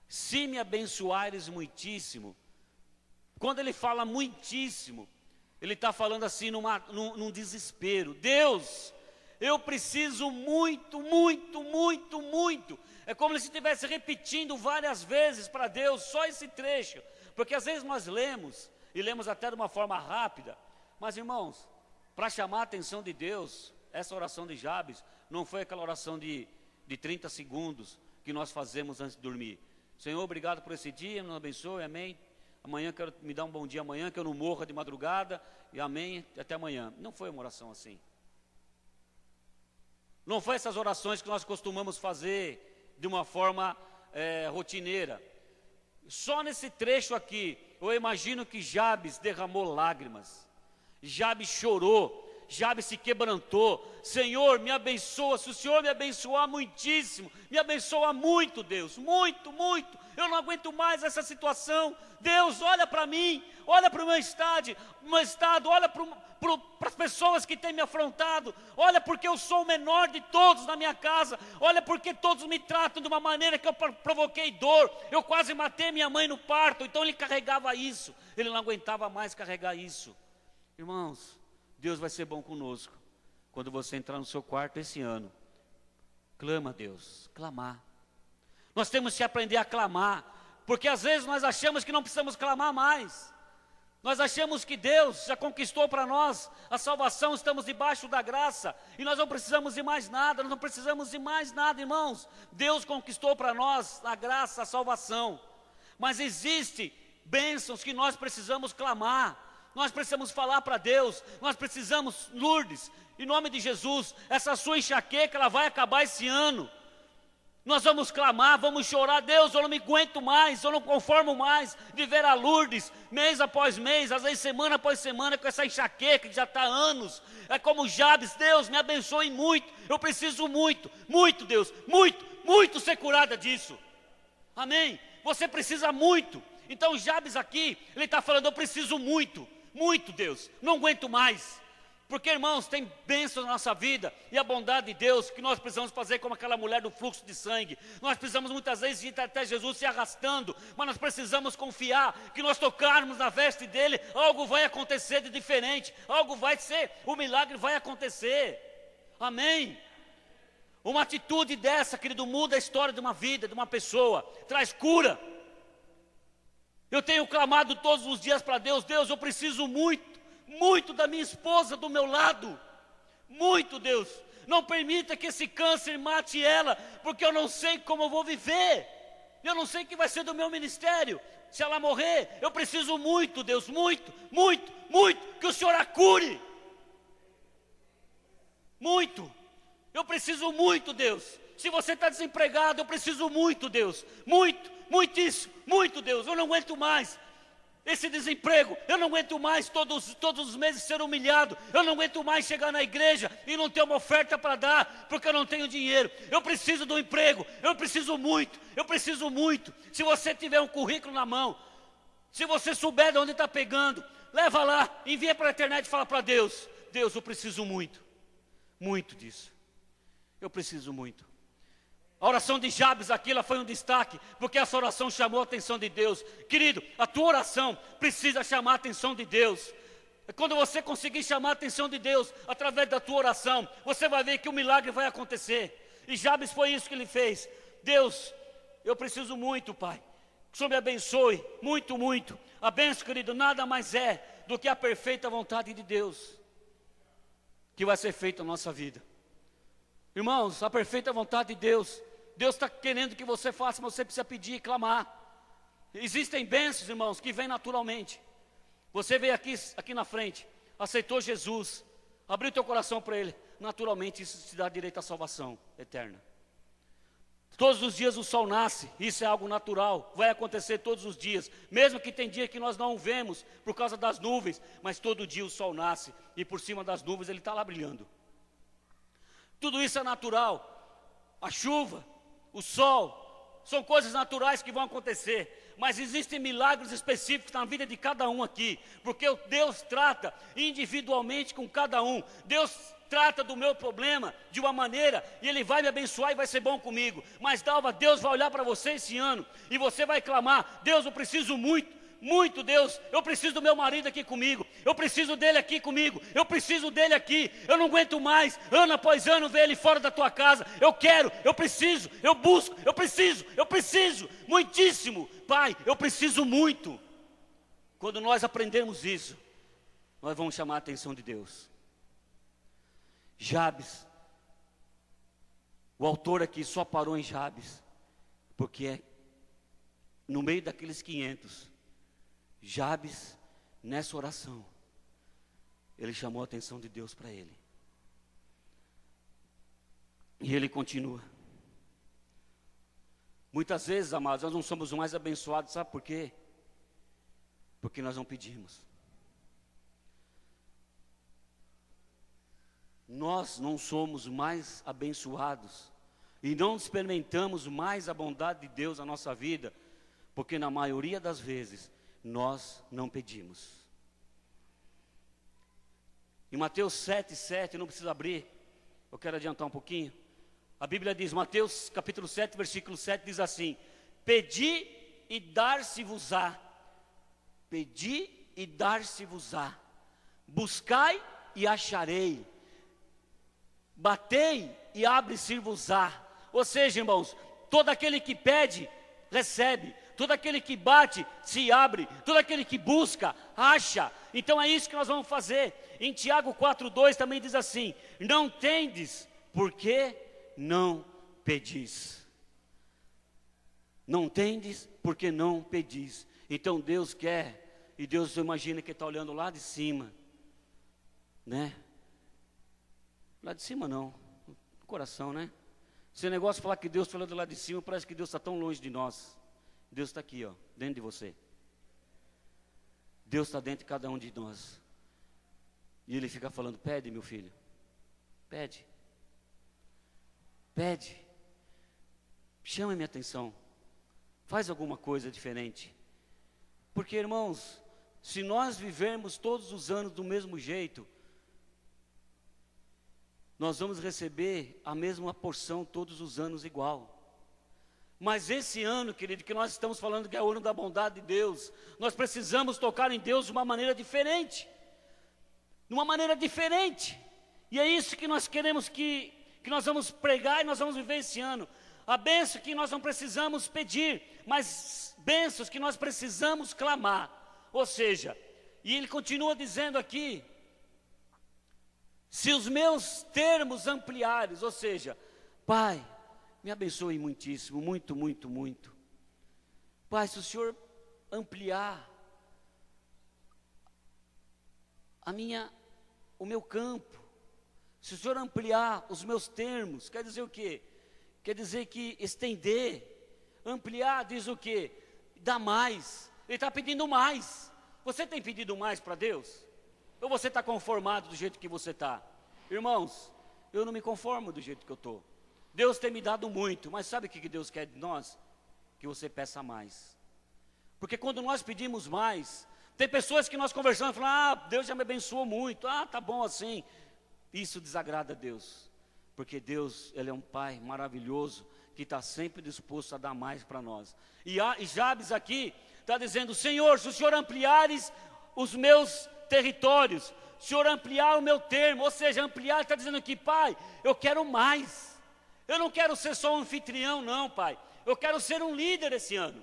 se me abençoares muitíssimo, quando ele fala muitíssimo, ele está falando assim num desespero. Deus, eu preciso muito, muito, muito, muito. É como se estivesse repetindo várias vezes para Deus, só esse trecho. Porque às vezes nós lemos, e lemos até de uma forma rápida. Mas irmãos, para chamar a atenção de Deus, essa oração de Jabes, não foi aquela oração de 30 segundos que nós fazemos antes de dormir. Senhor, obrigado por esse dia, nos abençoe, amém. Amanhã quero me dar um bom dia amanhã, que eu não morra de madrugada, e amém, até amanhã. Não foi uma oração assim. Não foi essas orações que nós costumamos fazer de uma forma rotineira. Só nesse trecho aqui, eu imagino que Jabes derramou lágrimas. Jabes chorou. Jabes se quebrantou. Senhor, me abençoa. Se o Senhor me abençoar muitíssimo, me abençoa muito, Deus, muito, muito. Eu não aguento mais essa situação. Deus, olha para mim, olha para o meu estado, olha para as pessoas que têm me afrontado. Olha porque eu sou o menor de todos na minha casa. Olha porque todos me tratam de uma maneira que eu provoquei dor. Eu quase matei minha mãe no parto. Então ele carregava isso. Ele não aguentava mais carregar isso. Irmãos, Deus vai ser bom conosco. Quando você entrar no seu quarto esse ano, clama a Deus, clamar. Nós temos que aprender a clamar, porque às vezes nós achamos que não precisamos clamar mais. Nós achamos que Deus já conquistou para nós a salvação, estamos debaixo da graça, e nós não precisamos de mais nada, nós não precisamos de mais nada, irmãos. Deus conquistou para nós a graça, a salvação, mas existem bênçãos que nós precisamos clamar. Nós precisamos falar para Deus, nós precisamos, Lourdes, em nome de Jesus, essa sua enxaqueca, ela vai acabar esse ano. Nós vamos clamar, vamos chorar, Deus, eu não me aguento mais, eu não conformo mais de ver a Lourdes, mês após mês, às vezes semana após semana, com essa enxaqueca que já está há anos. É como Jabes, Deus, me abençoe muito, eu preciso muito, muito Deus, muito, muito ser curada disso. Amém? Você precisa muito. Então Jabes aqui, ele está falando, eu preciso muito. Muito, Deus, não aguento mais. Porque, irmãos, tem bênçãos na nossa vida e a bondade de Deus que nós precisamos fazer como aquela mulher do fluxo de sangue. Nós precisamos muitas vezes ir até Jesus se arrastando, mas nós precisamos confiar que nós tocarmos na veste dele, algo vai acontecer de diferente, algo vai ser, o milagre vai acontecer. Amém? Uma atitude dessa, querido, muda a história de uma vida, de uma pessoa, traz cura. Eu tenho clamado todos os dias para Deus, Deus, eu preciso muito, muito da minha esposa do meu lado, muito, Deus, não permita que esse câncer mate ela, porque eu não sei como eu vou viver, eu não sei o que vai ser do meu ministério, se ela morrer, eu preciso muito, Deus, muito, muito, muito, que o Senhor a cure, muito, eu preciso muito, Deus. Se você está desempregado, eu preciso muito, Deus, muito, muitíssimo, muito, Deus, eu não aguento mais esse desemprego, eu não aguento mais todos os meses ser humilhado, eu não aguento mais chegar na igreja e não ter uma oferta para dar, porque eu não tenho dinheiro, eu preciso do emprego, eu preciso muito, se você tiver um currículo na mão, se você souber de onde está pegando, leva lá, envia para a internet e fala para Deus, Deus, eu preciso muito, muito disso, eu preciso muito. A oração de Jabes aqui, ela foi um destaque, porque essa oração chamou a atenção de Deus. Querido, a tua oração precisa chamar a atenção de Deus. Quando você conseguir chamar a atenção de Deus, através da tua oração, você vai ver que o milagre vai acontecer. E Jabes foi isso que ele fez. Deus, eu preciso muito, Pai. Que o Senhor me abençoe, muito, muito. A bênção, querido, nada mais é do que a perfeita vontade de Deus, que vai ser feita na nossa vida. Irmãos, a perfeita vontade de Deus, Deus está querendo que você faça, mas você precisa pedir e clamar. Existem bênçãos, irmãos, que vêm naturalmente. Você veio aqui na frente, aceitou Jesus, abriu teu coração para Ele, naturalmente isso te dá direito à salvação eterna. Todos os dias o sol nasce, isso é algo natural, vai acontecer todos os dias, mesmo que tem dia que nós não o vemos por causa das nuvens, mas todo dia o sol nasce e por cima das nuvens ele está lá brilhando. Tudo isso é natural, a chuva, o sol, são coisas naturais que vão acontecer, mas existem milagres específicos na vida de cada um aqui, porque Deus trata individualmente com cada um. Deus trata do meu problema de uma maneira e Ele vai me abençoar e vai ser bom comigo. Mas Dalva, Deus vai olhar para você esse ano e você vai clamar: Deus, eu preciso muito, muito, Deus, eu preciso do meu marido aqui comigo, eu preciso dele aqui comigo, eu preciso dele aqui, eu não aguento mais, ano após ano ver ele fora da tua casa, eu quero, eu preciso, eu busco, eu preciso, muitíssimo, Pai, eu preciso muito. Quando nós aprendermos isso, nós vamos chamar a atenção de Deus. Jabes, o autor aqui só parou em Jabes, porque é no meio daqueles 500, Jabes, nessa oração, ele chamou a atenção de Deus para ele. E ele continua. Muitas vezes, amados, nós não somos os mais abençoados, sabe por quê? Porque nós não pedimos. Nós não somos mais abençoados e não experimentamos mais a bondade de Deus na nossa vida, porque na maioria das vezes nós não pedimos. Em Mateus 7,7, não precisa abrir, eu quero adiantar um pouquinho. A Bíblia diz, Mateus capítulo 7, versículo 7 diz assim: pedi e dar-se-vos-á, pedi e dar-se-vos-á, buscai e acharei, batei e abre-se-vos-á. Ou seja, irmãos, todo aquele que pede, recebe. Todo aquele que bate, se abre. Todo aquele que busca, acha. Então é isso que nós vamos fazer. Em Tiago 4,2 também diz assim: não tendes, porque não pedis. Não tendes, porque não pedis. Então Deus quer, e Deus imagina que está olhando lá de cima, né? Lá de cima não, no coração, né? Esse negócio de falar que Deus está olhando lá de cima, parece que Deus está tão longe de nós. Deus está aqui, ó, dentro de você. Deus está dentro de cada um de nós. E Ele fica falando: pede, meu filho, pede, pede, chama minha atenção, faz alguma coisa diferente. Porque, irmãos, se nós vivermos todos os anos do mesmo jeito, nós vamos receber a mesma porção todos os anos igual. Mas esse ano, querido, que nós estamos falando que é o ano da bondade de Deus, nós precisamos tocar em Deus de uma maneira diferente. De uma maneira diferente. E é isso que nós queremos que nós vamos pregar e nós vamos viver esse ano. A bênção que nós não precisamos pedir, mas bênçãos que nós precisamos clamar. Ou seja, e ele continua dizendo aqui: se os meus termos ampliares, ou seja, Pai, me abençoe muitíssimo, muito, muito, muito. Pai, se o Senhor ampliar o meu campo, se o Senhor ampliar os meus termos, quer dizer o quê? Quer dizer que estender, ampliar diz o quê? Dá mais. Ele está pedindo mais. Você tem pedido mais para Deus? Ou você está conformado do jeito que você está? Irmãos, eu não me conformo do jeito que eu estou. Deus tem me dado muito, mas sabe o que Deus quer de nós? Que você peça mais. Porque quando nós pedimos mais, tem pessoas que nós conversamos e falamos: Deus já me abençoou muito, tá bom assim. Isso desagrada a Deus, porque Deus, Ele é um Pai maravilhoso, que está sempre disposto a dar mais para nós. E Jabes aqui está dizendo: Senhor, se o Senhor ampliares os meus territórios, se o Senhor ampliar o meu termo, ou seja, ampliar, está dizendo aqui: Pai, eu quero mais. Eu não quero ser só um anfitrião, não, Pai. Eu quero ser um líder esse ano.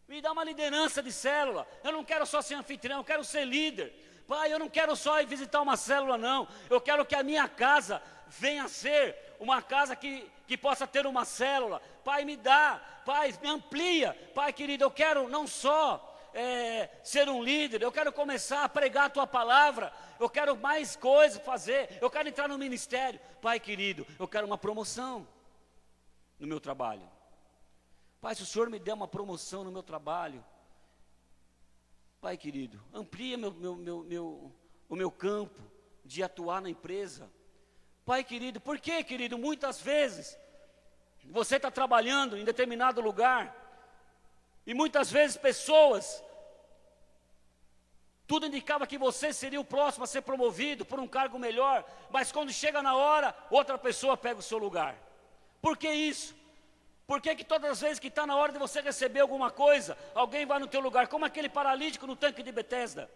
Me dá uma liderança de célula. Eu não quero só ser anfitrião, eu quero ser líder. Pai, eu não quero só ir visitar uma célula, não. Eu quero que a minha casa venha a ser uma casa que possa ter uma célula. Pai, me dá. Pai, me amplia. Pai querido, eu quero não só ser um líder, eu quero começar a pregar a Tua palavra. Eu quero mais coisas fazer. Eu quero entrar no ministério. Pai querido, eu quero uma promoção no meu trabalho. Pai, se o Senhor me der uma promoção no meu trabalho, Pai querido, amplia o meu campo de atuar na empresa. Pai querido, por quê, querido? Muitas vezes você está trabalhando em determinado lugar e muitas vezes pessoas, tudo indicava que você seria o próximo a ser promovido por um cargo melhor, mas quando chega na hora, outra pessoa pega o seu lugar. Por que isso? Por que todas as vezes que está na hora de você receber alguma coisa, alguém vai no teu lugar, como aquele paralítico no tanque de Betesda?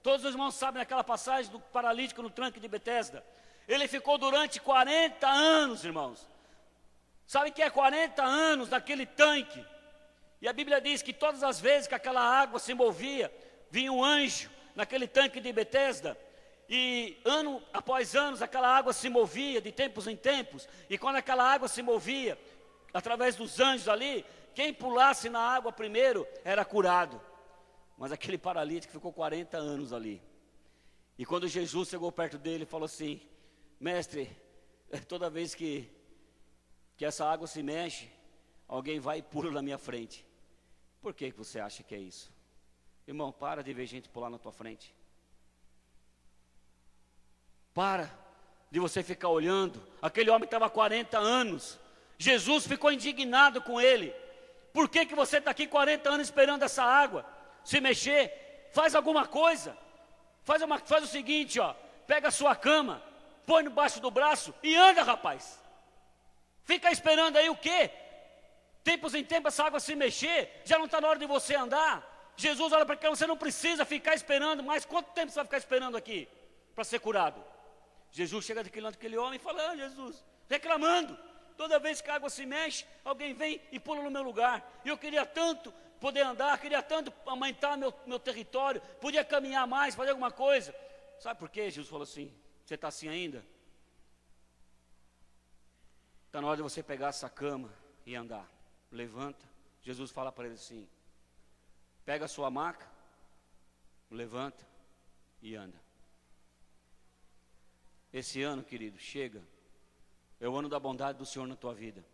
Todos os irmãos sabem aquela passagem do paralítico no tanque de Betesda. Ele ficou durante 40 anos, irmãos. Sabe o que é 40 anos naquele tanque? E a Bíblia diz que todas as vezes que aquela água se movia, vinha um anjo naquele tanque de Betesda. E ano após anos aquela água se movia de tempos em tempos. E quando aquela água se movia, através dos anjos ali, quem pulasse na água primeiro era curado. Mas aquele paralítico ficou 40 anos ali. E quando Jesus chegou perto dele, falou assim: Mestre, toda vez que essa água se mexe, alguém vai e pula na minha frente. Por que você acha que é isso? Irmão, para de ver gente pular na tua frente. Para de você ficar olhando. Aquele homem estava há 40 anos. Jesus ficou indignado com ele. Por que você está aqui 40 anos esperando essa água se mexer? Faz alguma coisa. Faz o seguinte, ó. Pega a sua cama, põe debaixo do braço e anda, rapaz. Fica esperando aí o quê? Tempos em tempos essa água se mexer, já não está na hora de você andar. Jesus olha para cá, você não precisa ficar esperando mais. Quanto tempo você vai ficar esperando aqui para ser curado? Jesus chega daquele homem e fala: Jesus, reclamando. Toda vez que a água se mexe, alguém vem e pula no meu lugar. E eu queria tanto poder andar, queria tanto aumentar meu território, podia caminhar mais, fazer alguma coisa. Sabe por quê? Jesus falou assim: você está assim ainda? Está na hora de você pegar essa cama e andar. Levanta. Jesus fala para ele assim: pega a sua maca, levanta e anda. Esse ano, querido, chega. É o ano da bondade do Senhor na tua vida.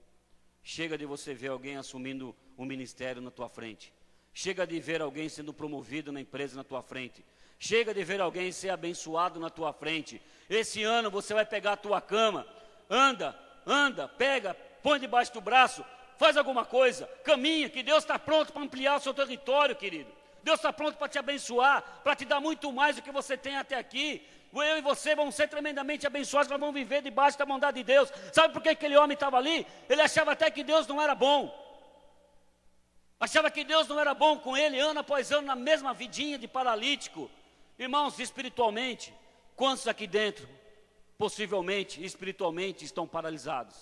Chega de você ver alguém assumindo um ministério na tua frente. Chega de ver alguém sendo promovido na empresa na tua frente. Chega de ver alguém ser abençoado na tua frente. Esse ano você vai pegar a tua cama, anda, pega, põe debaixo do braço, faz alguma coisa, caminha, que Deus está pronto para ampliar o seu território, querido. Deus está pronto para te abençoar, para te dar muito mais do que você tem até aqui. Eu e você vamos ser tremendamente abençoados, nós vamos viver debaixo da bondade de Deus. Sabe por que aquele homem estava ali? Ele achava até que Deus não era bom. Achava que Deus não era bom com ele, ano após ano, na mesma vidinha de paralítico. Irmãos, espiritualmente, quantos aqui dentro, possivelmente, espiritualmente, estão paralisados?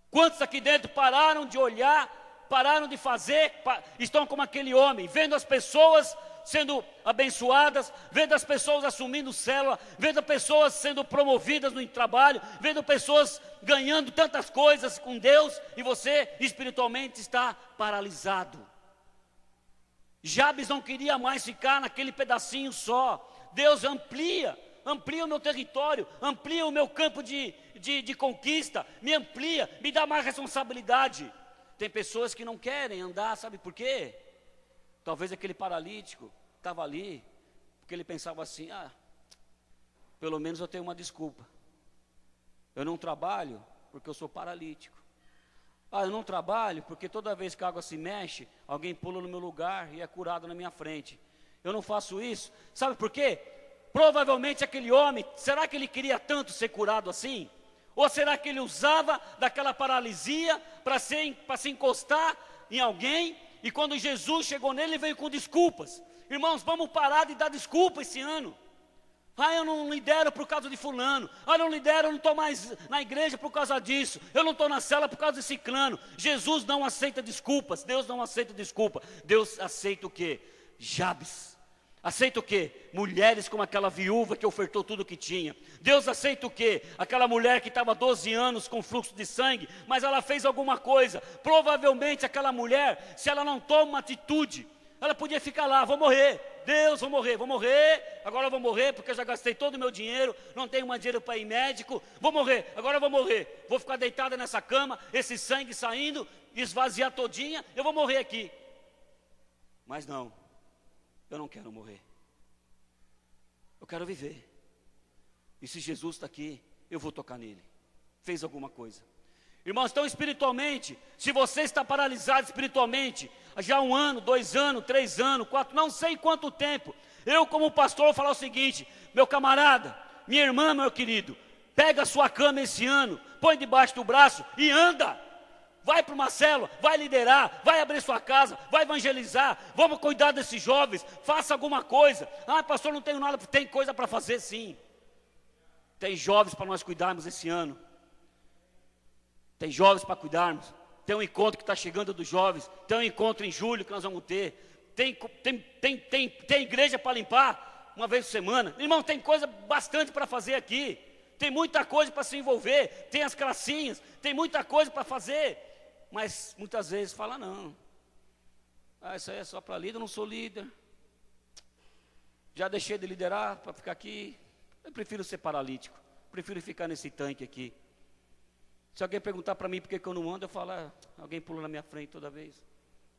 Quantos aqui dentro pararam de olhar, pararam de fazer, estão como aquele homem, vendo as pessoas sendo abençoadas, vendo as pessoas assumindo célula, vendo pessoas sendo promovidas no trabalho, vendo pessoas ganhando tantas coisas com Deus, e você espiritualmente está paralisado. Jabes não queria mais ficar naquele pedacinho só. Deus amplia o meu território, amplia o meu campo de conquista, me amplia, me dá mais responsabilidade. Tem pessoas que não querem andar, sabe por quê? Talvez aquele paralítico estava ali, porque ele pensava assim: pelo menos eu tenho uma desculpa. Eu não trabalho porque eu sou paralítico. Eu não trabalho porque toda vez que a água se mexe, alguém pula no meu lugar e é curado na minha frente. Eu não faço isso. Sabe por quê? Provavelmente aquele homem, será que ele queria tanto ser curado assim? Ou será que ele usava daquela paralisia para se encostar em alguém? E quando Jesus chegou nele, ele veio com desculpas. Irmãos, vamos parar de dar desculpa esse ano. Ah, eu não lidero por causa de fulano. Ah, eu não lidero, eu não estou mais na igreja por causa disso. Eu não estou na cela por causa de ciclano. Jesus não aceita desculpas. Deus não aceita desculpa. Deus aceita o quê? Jabes. Aceita o quê? Mulheres como aquela viúva que ofertou tudo o que tinha. Deus aceita o quê? Aquela mulher que estava 12 anos com fluxo de sangue, mas ela fez alguma coisa. Provavelmente aquela mulher, se ela não toma uma atitude, ela podia ficar lá, vou morrer. Deus, vou morrer, agora eu vou morrer porque eu já gastei todo o meu dinheiro, não tenho mais dinheiro para ir médico, vou morrer, agora eu vou morrer. Vou ficar deitada nessa cama, esse sangue saindo, esvaziar todinha, eu vou morrer aqui. Mas não. Eu não quero morrer. Eu quero viver. E se Jesus está aqui, eu vou tocar nele. Fez alguma coisa. Irmãos, então espiritualmente, se você está paralisado espiritualmente, já 1 ano, 2 anos, 3 anos, 4, não sei quanto tempo, eu como pastor vou falar o seguinte: meu camarada, minha irmã, meu querido, pega a sua cama esse ano, põe debaixo do braço e anda. Vai para uma célula, vai liderar, vai abrir sua casa, vai evangelizar, vamos cuidar desses jovens, faça alguma coisa. Ah, pastor, não tenho nada, tem coisa para fazer sim. Tem jovens para nós cuidarmos esse ano. Tem jovens para cuidarmos. Tem um encontro que está chegando dos jovens, tem um encontro em julho que nós vamos ter. Tem igreja para limpar, uma vez por semana. Irmão, tem coisa bastante para fazer aqui. Tem muita coisa para se envolver, tem as classinhas, tem muita coisa para fazer. Mas muitas vezes fala não. Ah, isso aí é só para líder, eu não sou líder. Já deixei de liderar para ficar aqui. Eu prefiro ser paralítico. Prefiro ficar nesse tanque aqui. Se alguém perguntar para mim por que eu não ando, eu falo, alguém pula na minha frente toda vez.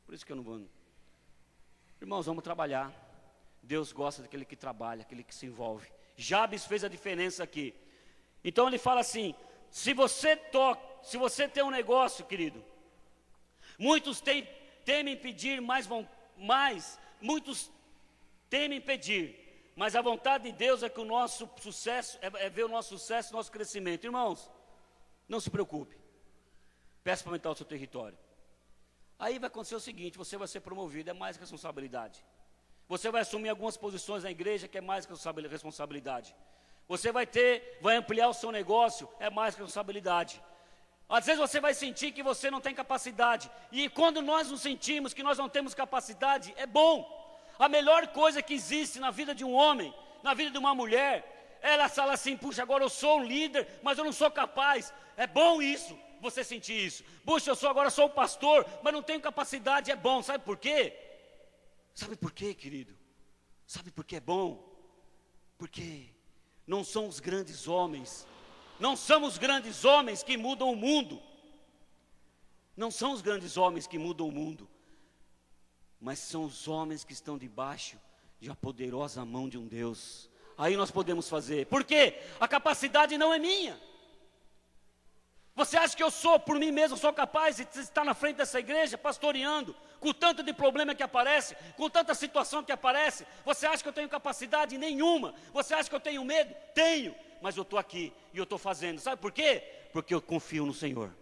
Por isso que eu não ando. Irmãos, vamos trabalhar. Deus gosta daquele que trabalha, aquele que se envolve. Jabes fez a diferença aqui. Então ele fala assim: se você tem um negócio, querido, muitos temem pedir muitos temem pedir, mas a vontade de Deus é que o nosso sucesso, é ver o nosso sucesso, o nosso crescimento. Irmãos, não se preocupe, peça para aumentar o seu território. Aí vai acontecer o seguinte: você vai ser promovido, é mais responsabilidade. Você vai assumir algumas posições na igreja, que é mais responsabilidade. Você vai ampliar o seu negócio, é mais responsabilidade. Às vezes você vai sentir que você não tem capacidade, e quando nós nos sentimos que nós não temos capacidade, é bom. A melhor coisa que existe na vida de um homem, na vida de uma mulher, ela fala assim: puxa, agora eu sou um líder, mas eu não sou capaz. É bom isso, você sentir isso. Puxa, agora sou um pastor, mas não tenho capacidade. É bom, sabe por quê? Sabe por quê, querido? Sabe por que é bom? Porque não são os grandes homens, não são os grandes homens que mudam o mundo. Não são os grandes homens que mudam o mundo, mas são os homens que estão debaixo de uma poderosa mão de um Deus. Aí nós podemos fazer. Por quê? A capacidade não é minha. Você acha que eu sou, por mim mesmo, sou capaz de estar na frente dessa igreja, pastoreando, com o tanto de problema que aparece, com tanta situação que aparece? Você acha que eu tenho capacidade? Nenhuma. Você acha que eu tenho medo? Tenho. Mas eu estou aqui e eu estou fazendo. Sabe por quê? Porque eu confio no Senhor.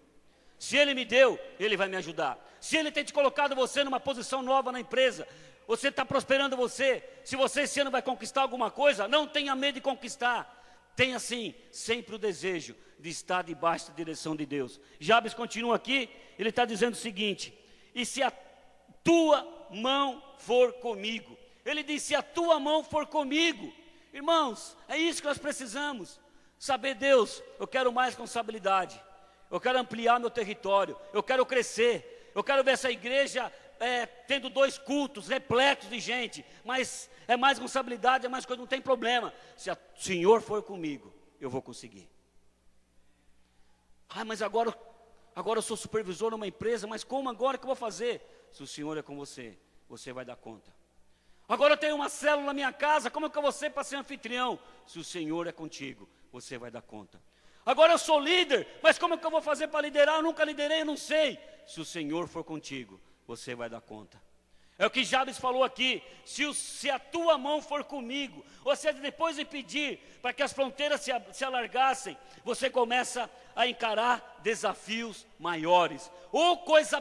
Se Ele me deu, Ele vai me ajudar. Se Ele tem te colocado você numa posição nova na empresa, você está prosperando você. Se você esse ano vai conquistar alguma coisa, não tenha medo de conquistar. Tenha sim, sempre o desejo de estar debaixo da direção de Deus. Jabes continua aqui, ele está dizendo o seguinte: e se a tua mão for comigo? Ele diz: se a tua mão for comigo. Irmãos, é isso que nós precisamos. Saber, Deus, eu quero mais responsabilidade. Eu quero ampliar meu território. Eu quero crescer. Eu quero ver essa igreja tendo 2 cultos repletos de gente. Mas é mais responsabilidade, é mais coisa, não tem problema. Se o Senhor for comigo, eu vou conseguir. Ah, mas agora eu sou supervisor numa empresa, mas como agora que eu vou fazer? Se o Senhor é com você, você vai dar conta. Agora eu tenho uma célula na minha casa, como é que eu vou ser para ser anfitrião? Se o Senhor é contigo, você vai dar conta. Agora eu sou líder, mas como é que eu vou fazer para liderar? Eu nunca liderei, eu não sei. Se o Senhor for contigo, você vai dar conta. É o que Jabes falou aqui: se a tua mão for comigo, ou seja, depois de pedir para que as fronteiras se alargassem, você começa a encarar desafios maiores. Coisa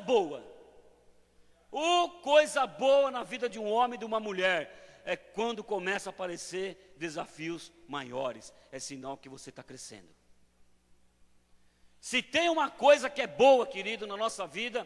boa na vida de um homem e de uma mulher é quando começa a aparecer desafios maiores. É sinal que você está crescendo. Se tem uma coisa que é boa, querido, na nossa vida,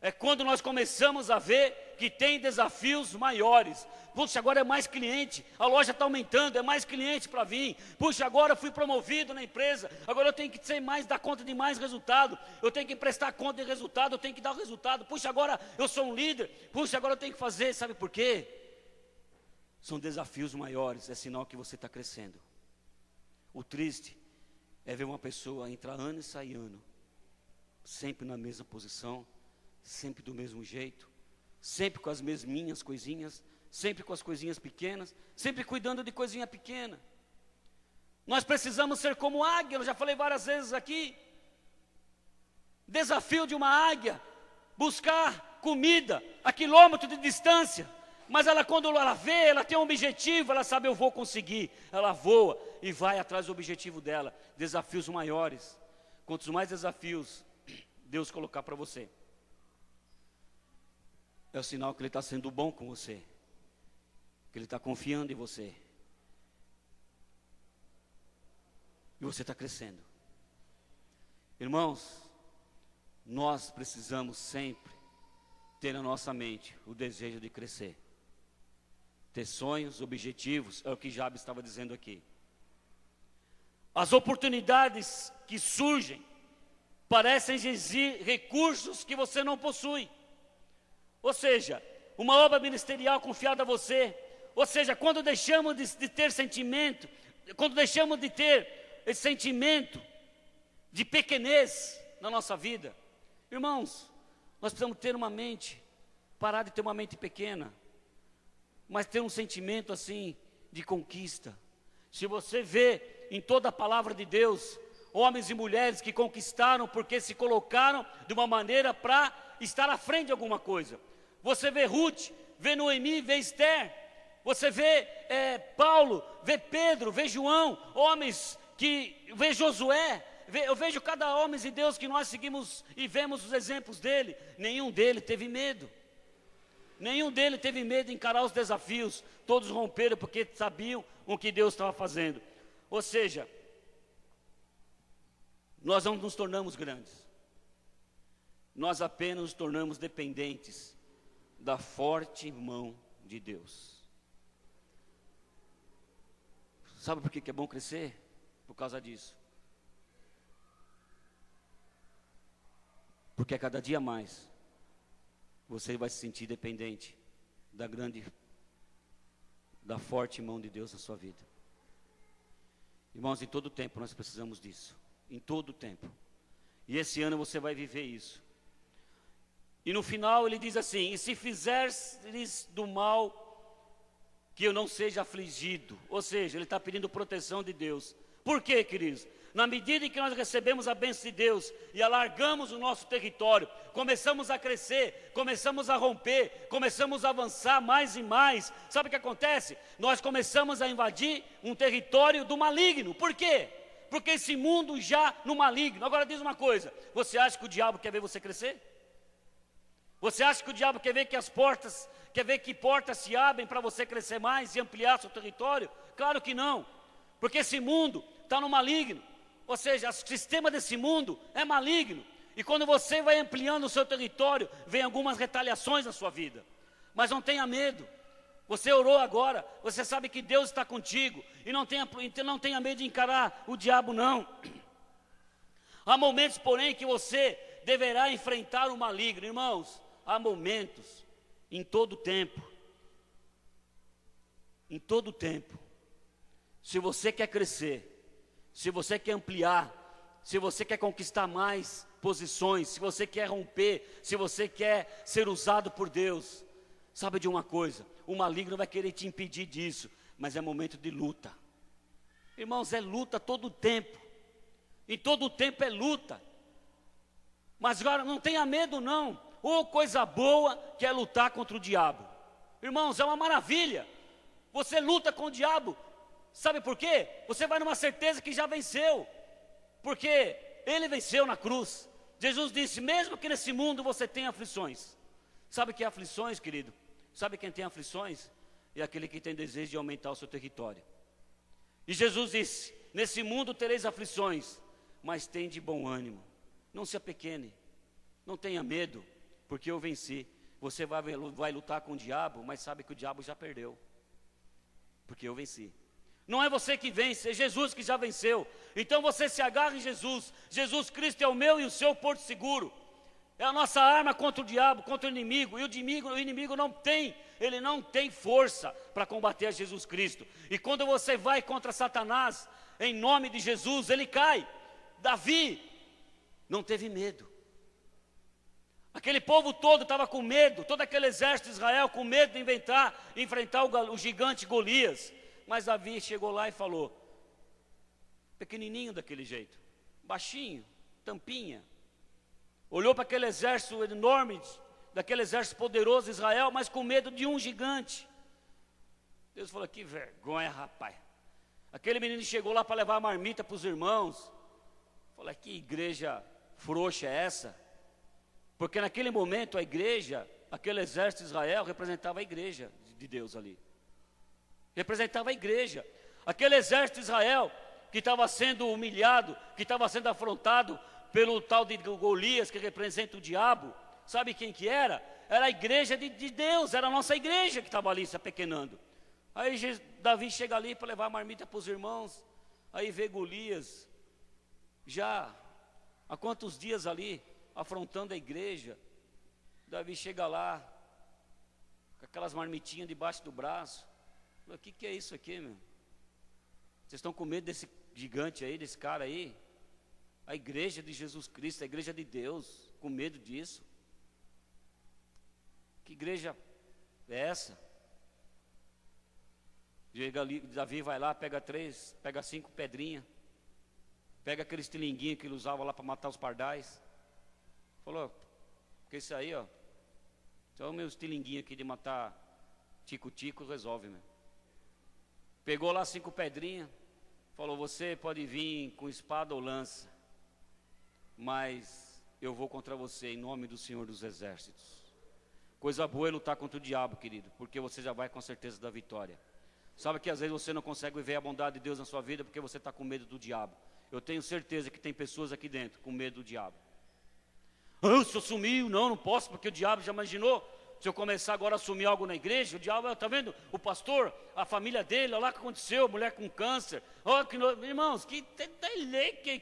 é quando nós começamos a ver que tem desafios maiores. Puxa, agora é mais cliente, a loja está aumentando, é mais cliente para vir. Puxa, agora eu fui promovido na empresa, agora eu tenho que dar conta de mais resultado, eu tenho que prestar conta de resultado, eu tenho que dar o resultado. Puxa, agora eu sou um líder, puxa, agora eu tenho que fazer, sabe por quê? São desafios maiores, é sinal que você está crescendo. O triste é ver uma pessoa entrar ano e sair ano, sempre na mesma posição, sempre do mesmo jeito, sempre com as mesminhas coisinhas, sempre com as coisinhas pequenas, sempre cuidando de coisinha pequena. Nós precisamos ser como águia, eu já falei várias vezes aqui. Desafio de uma águia, buscar comida a quilômetro de distância, mas quando ela vê, ela tem um objetivo, ela sabe, eu vou conseguir, ela voa e vai atrás do objetivo dela. Desafios maiores, quantos mais desafios Deus colocar para você, é o sinal que Ele está sendo bom com você, que Ele está confiando em você, e você está crescendo. Irmãos, nós precisamos sempre ter na nossa mente o desejo de crescer, ter sonhos, objetivos, é o que Jabes estava dizendo aqui. As oportunidades que surgem parecem exigir recursos que você não possui. Ou seja, uma obra ministerial confiada a você. Ou seja, quando deixamos de ter sentimento, quando deixamos de ter esse sentimento de pequenez na nossa vida, irmãos, nós precisamos ter uma mente, parar de ter uma mente pequena, mas ter um sentimento assim de conquista. Se você vê em toda a palavra de Deus, homens e mulheres que conquistaram porque se colocaram de uma maneira para estar à frente de alguma coisa. Você vê Ruth, vê Noemi, vê Esther, você vê Paulo, vê Pedro, vê João, homens que, vê Josué, eu vejo cada homem de Deus que nós seguimos e vemos os exemplos dele, nenhum dele teve medo. Nenhum deles teve medo de encarar os desafios, todos romperam porque sabiam o que Deus estava fazendo. Ou seja, nós não nos tornamos grandes, nós apenas nos tornamos dependentes da forte mão de Deus. Sabe por que é bom crescer? Por causa disso. Porque a cada dia mais você vai se sentir dependente da forte mão de Deus na sua vida. Irmãos, em todo tempo nós precisamos disso. Em todo tempo. E esse ano você vai viver isso. E no final ele diz assim: e se fizeres do mal, que eu não seja afligido. Ou seja, ele está pedindo proteção de Deus. Por quê, queridos? Na medida em que nós recebemos a bênção de Deus e alargamos o nosso território, começamos a crescer, começamos a romper, começamos a avançar mais e mais. Sabe o que acontece? Nós começamos a invadir um território do maligno. Por quê? Porque esse mundo já no maligno. Agora diz uma coisa: você acha que o diabo quer ver você crescer? Você acha que o diabo quer ver que portas se abrem para você crescer mais e ampliar seu território? Claro que não, porque esse mundo está no maligno. Ou seja, o sistema desse mundo é maligno. E quando você vai ampliando o seu território, vem algumas retaliações na sua vida. Mas não tenha medo. Você orou agora, você sabe que Deus está contigo. E não tenha medo de encarar o diabo, não. Há momentos, porém, que você deverá enfrentar o maligno. Irmãos, há momentos, em todo tempo. Em todo tempo. Se você quer crescer, se você quer ampliar, se você quer conquistar mais posições, se você quer romper, se você quer ser usado por Deus, sabe de uma coisa, o maligno vai querer te impedir disso, mas é momento de luta. Irmãos, é luta todo o tempo, em todo o tempo é luta, mas agora não tenha medo não, ou coisa boa que é lutar contra o diabo. Irmãos, é uma maravilha. Você luta com o diabo. Sabe por quê? Você vai numa certeza que já venceu. Porque ele venceu na cruz. Jesus disse, mesmo que nesse mundo você tenha aflições. Sabe o que é aflições, querido? Sabe quem tem aflições? É aquele que tem desejo de aumentar o seu território. E Jesus disse, nesse mundo tereis aflições, mas tem de bom ânimo. Não se apequene, não tenha medo, porque eu venci. Você vai lutar com o diabo, mas sabe que o diabo já perdeu. Porque eu venci. Não é você que vence, é Jesus que já venceu. Então você se agarra em Jesus. Jesus Cristo é o meu e o seu porto seguro. É a nossa arma contra o diabo, contra o inimigo. E o inimigo não tem força para combater a Jesus Cristo. E quando você vai contra Satanás, em nome de Jesus, ele cai. Davi não teve medo. Aquele povo todo estava com medo, todo aquele exército de Israel com medo de enfrentar o gigante Golias. Mas Davi chegou lá e falou, pequenininho daquele jeito, baixinho, tampinha, olhou para aquele exército enorme, daquele exército poderoso de Israel, mas com medo de um gigante. Deus falou, que vergonha, rapaz. Aquele menino chegou lá para levar a marmita para os irmãos. Falei, que igreja frouxa é essa? Porque naquele momento a igreja, aquele exército de Israel representava a igreja de Deus ali. Representava a igreja. Aquele exército de Israel que estava sendo humilhado, que estava sendo afrontado pelo tal de Golias, que representa o diabo. Sabe quem que era? Era a igreja de Deus, era a nossa igreja que estava ali se apequenando. Aí Davi chega ali para levar a marmita para os irmãos. Aí vê Golias, já há quantos dias ali, afrontando a igreja. Davi chega lá, com aquelas marmitinhas debaixo do braço. O que é isso aqui, meu? Vocês estão com medo desse gigante aí, desse cara aí? A igreja de Jesus Cristo, a igreja de Deus, com medo disso? Que igreja é essa? Davi vai lá, pega 5 pedrinhas, pega aquele estilinguinho que ele usava lá para matar os pardais. Falou, porque isso aí, ó, só o meu estilinguinho aqui de matar tico-tico resolve, meu. Pegou lá 5 pedrinhas, falou, você pode vir com espada ou lança, mas eu vou contra você em nome do Senhor dos Exércitos. Coisa boa é lutar contra o diabo, querido, porque você já vai com certeza da vitória. Sabe que às vezes você não consegue viver a bondade de Deus na sua vida porque você está com medo do diabo. Eu tenho certeza que tem pessoas aqui dentro com medo do diabo. Se eu sumir, não posso, porque o diabo já imaginou. Se eu começar agora a assumir algo na igreja, o diabo, está vendo? O pastor, a família dele, olha lá o que aconteceu, mulher com câncer. Irmãos, que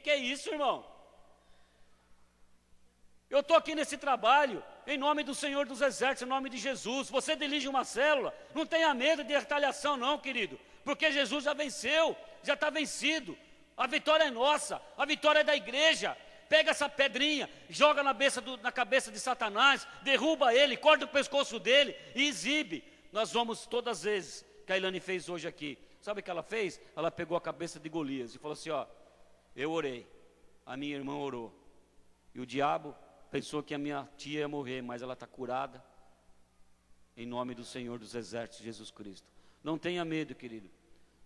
é isso, irmão? Eu estou aqui nesse trabalho, em nome do Senhor dos Exércitos, em nome de Jesus. Você dirige uma célula, não tenha medo de retaliação não, querido. Porque Jesus já venceu, já está vencido. A vitória é nossa, a vitória é da igreja. Pega essa pedrinha, joga na cabeça de Satanás, derruba ele, corta o pescoço dele e exibe. Nós vamos todas as vezes que a Ilane fez hoje aqui. Sabe o que ela fez? Ela pegou a cabeça de Golias e falou assim, ó, eu orei, a minha irmã orou. E o diabo pensou que a minha tia ia morrer, mas ela está curada. Em nome do Senhor dos Exércitos, Jesus Cristo. Não tenha medo, querido.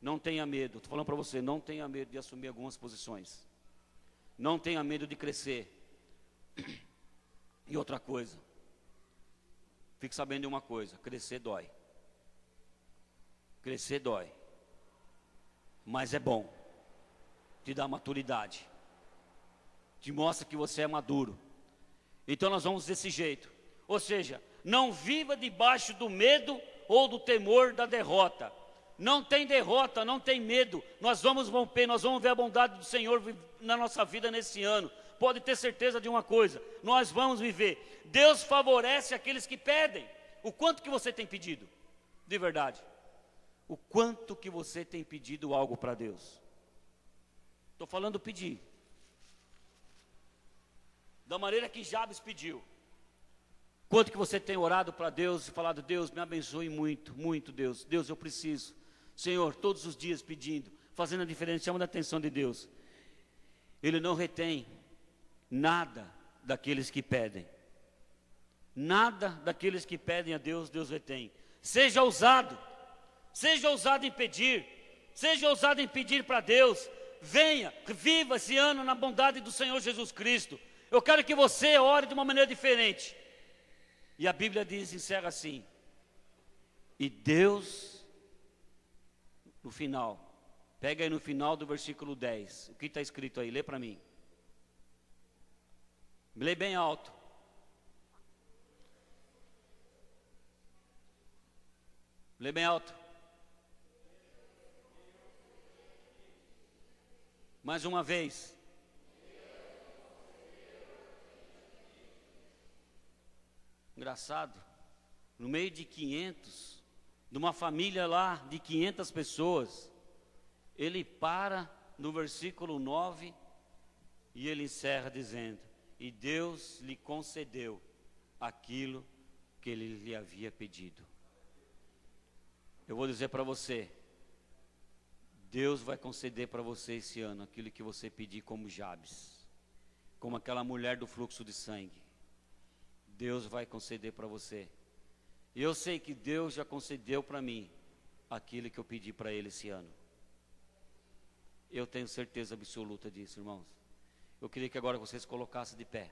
Não tenha medo. Estou falando para você, não tenha medo de assumir algumas posições. Não tenha medo de crescer. E outra coisa, fique sabendo de uma coisa, crescer dói. Crescer dói. Mas é bom. Te dá maturidade. Te mostra que você é maduro. Então nós vamos desse jeito. Ou seja, não viva debaixo do medo ou do temor da derrota. Não tem derrota, não tem medo. Nós vamos romper, nós vamos ver a bondade do Senhor na nossa vida nesse ano. Pode ter certeza de uma coisa, nós vamos viver. Deus favorece aqueles que pedem. O quanto que você tem pedido? De verdade. O quanto que você tem pedido algo para Deus? Estou falando pedir. Da maneira que Jabes pediu. Quanto que você tem orado para Deus e falado, Deus, me abençoe muito, muito, Deus. Deus, eu preciso. Senhor, todos os dias pedindo, fazendo a diferença, chamando a atenção de Deus. Ele não retém nada daqueles que pedem. Nada daqueles que pedem a Deus, Deus retém. Seja ousado em pedir, seja ousado em pedir para Deus. Venha, viva esse ano na bondade do Senhor Jesus Cristo. Eu quero que você ore de uma maneira diferente. E a Bíblia diz, encerra assim: e Deus, no final, pega aí no final do versículo 10, o que está escrito aí, lê para mim. Lê bem alto. Lê bem alto. Mais uma vez. Engraçado, no meio de 500, de uma família lá de 500 pessoas, ele para no versículo 9 e ele encerra dizendo: e Deus lhe concedeu aquilo que ele lhe havia pedido. Eu vou dizer para você, Deus vai conceder para você esse ano aquilo que você pedir, como Jabes, como aquela mulher do fluxo de sangue. Deus vai conceder para você. E eu sei que Deus já concedeu para mim aquilo que eu pedi para Ele esse ano. Eu tenho certeza absoluta disso, irmãos. Eu queria que agora vocês colocassem de pé.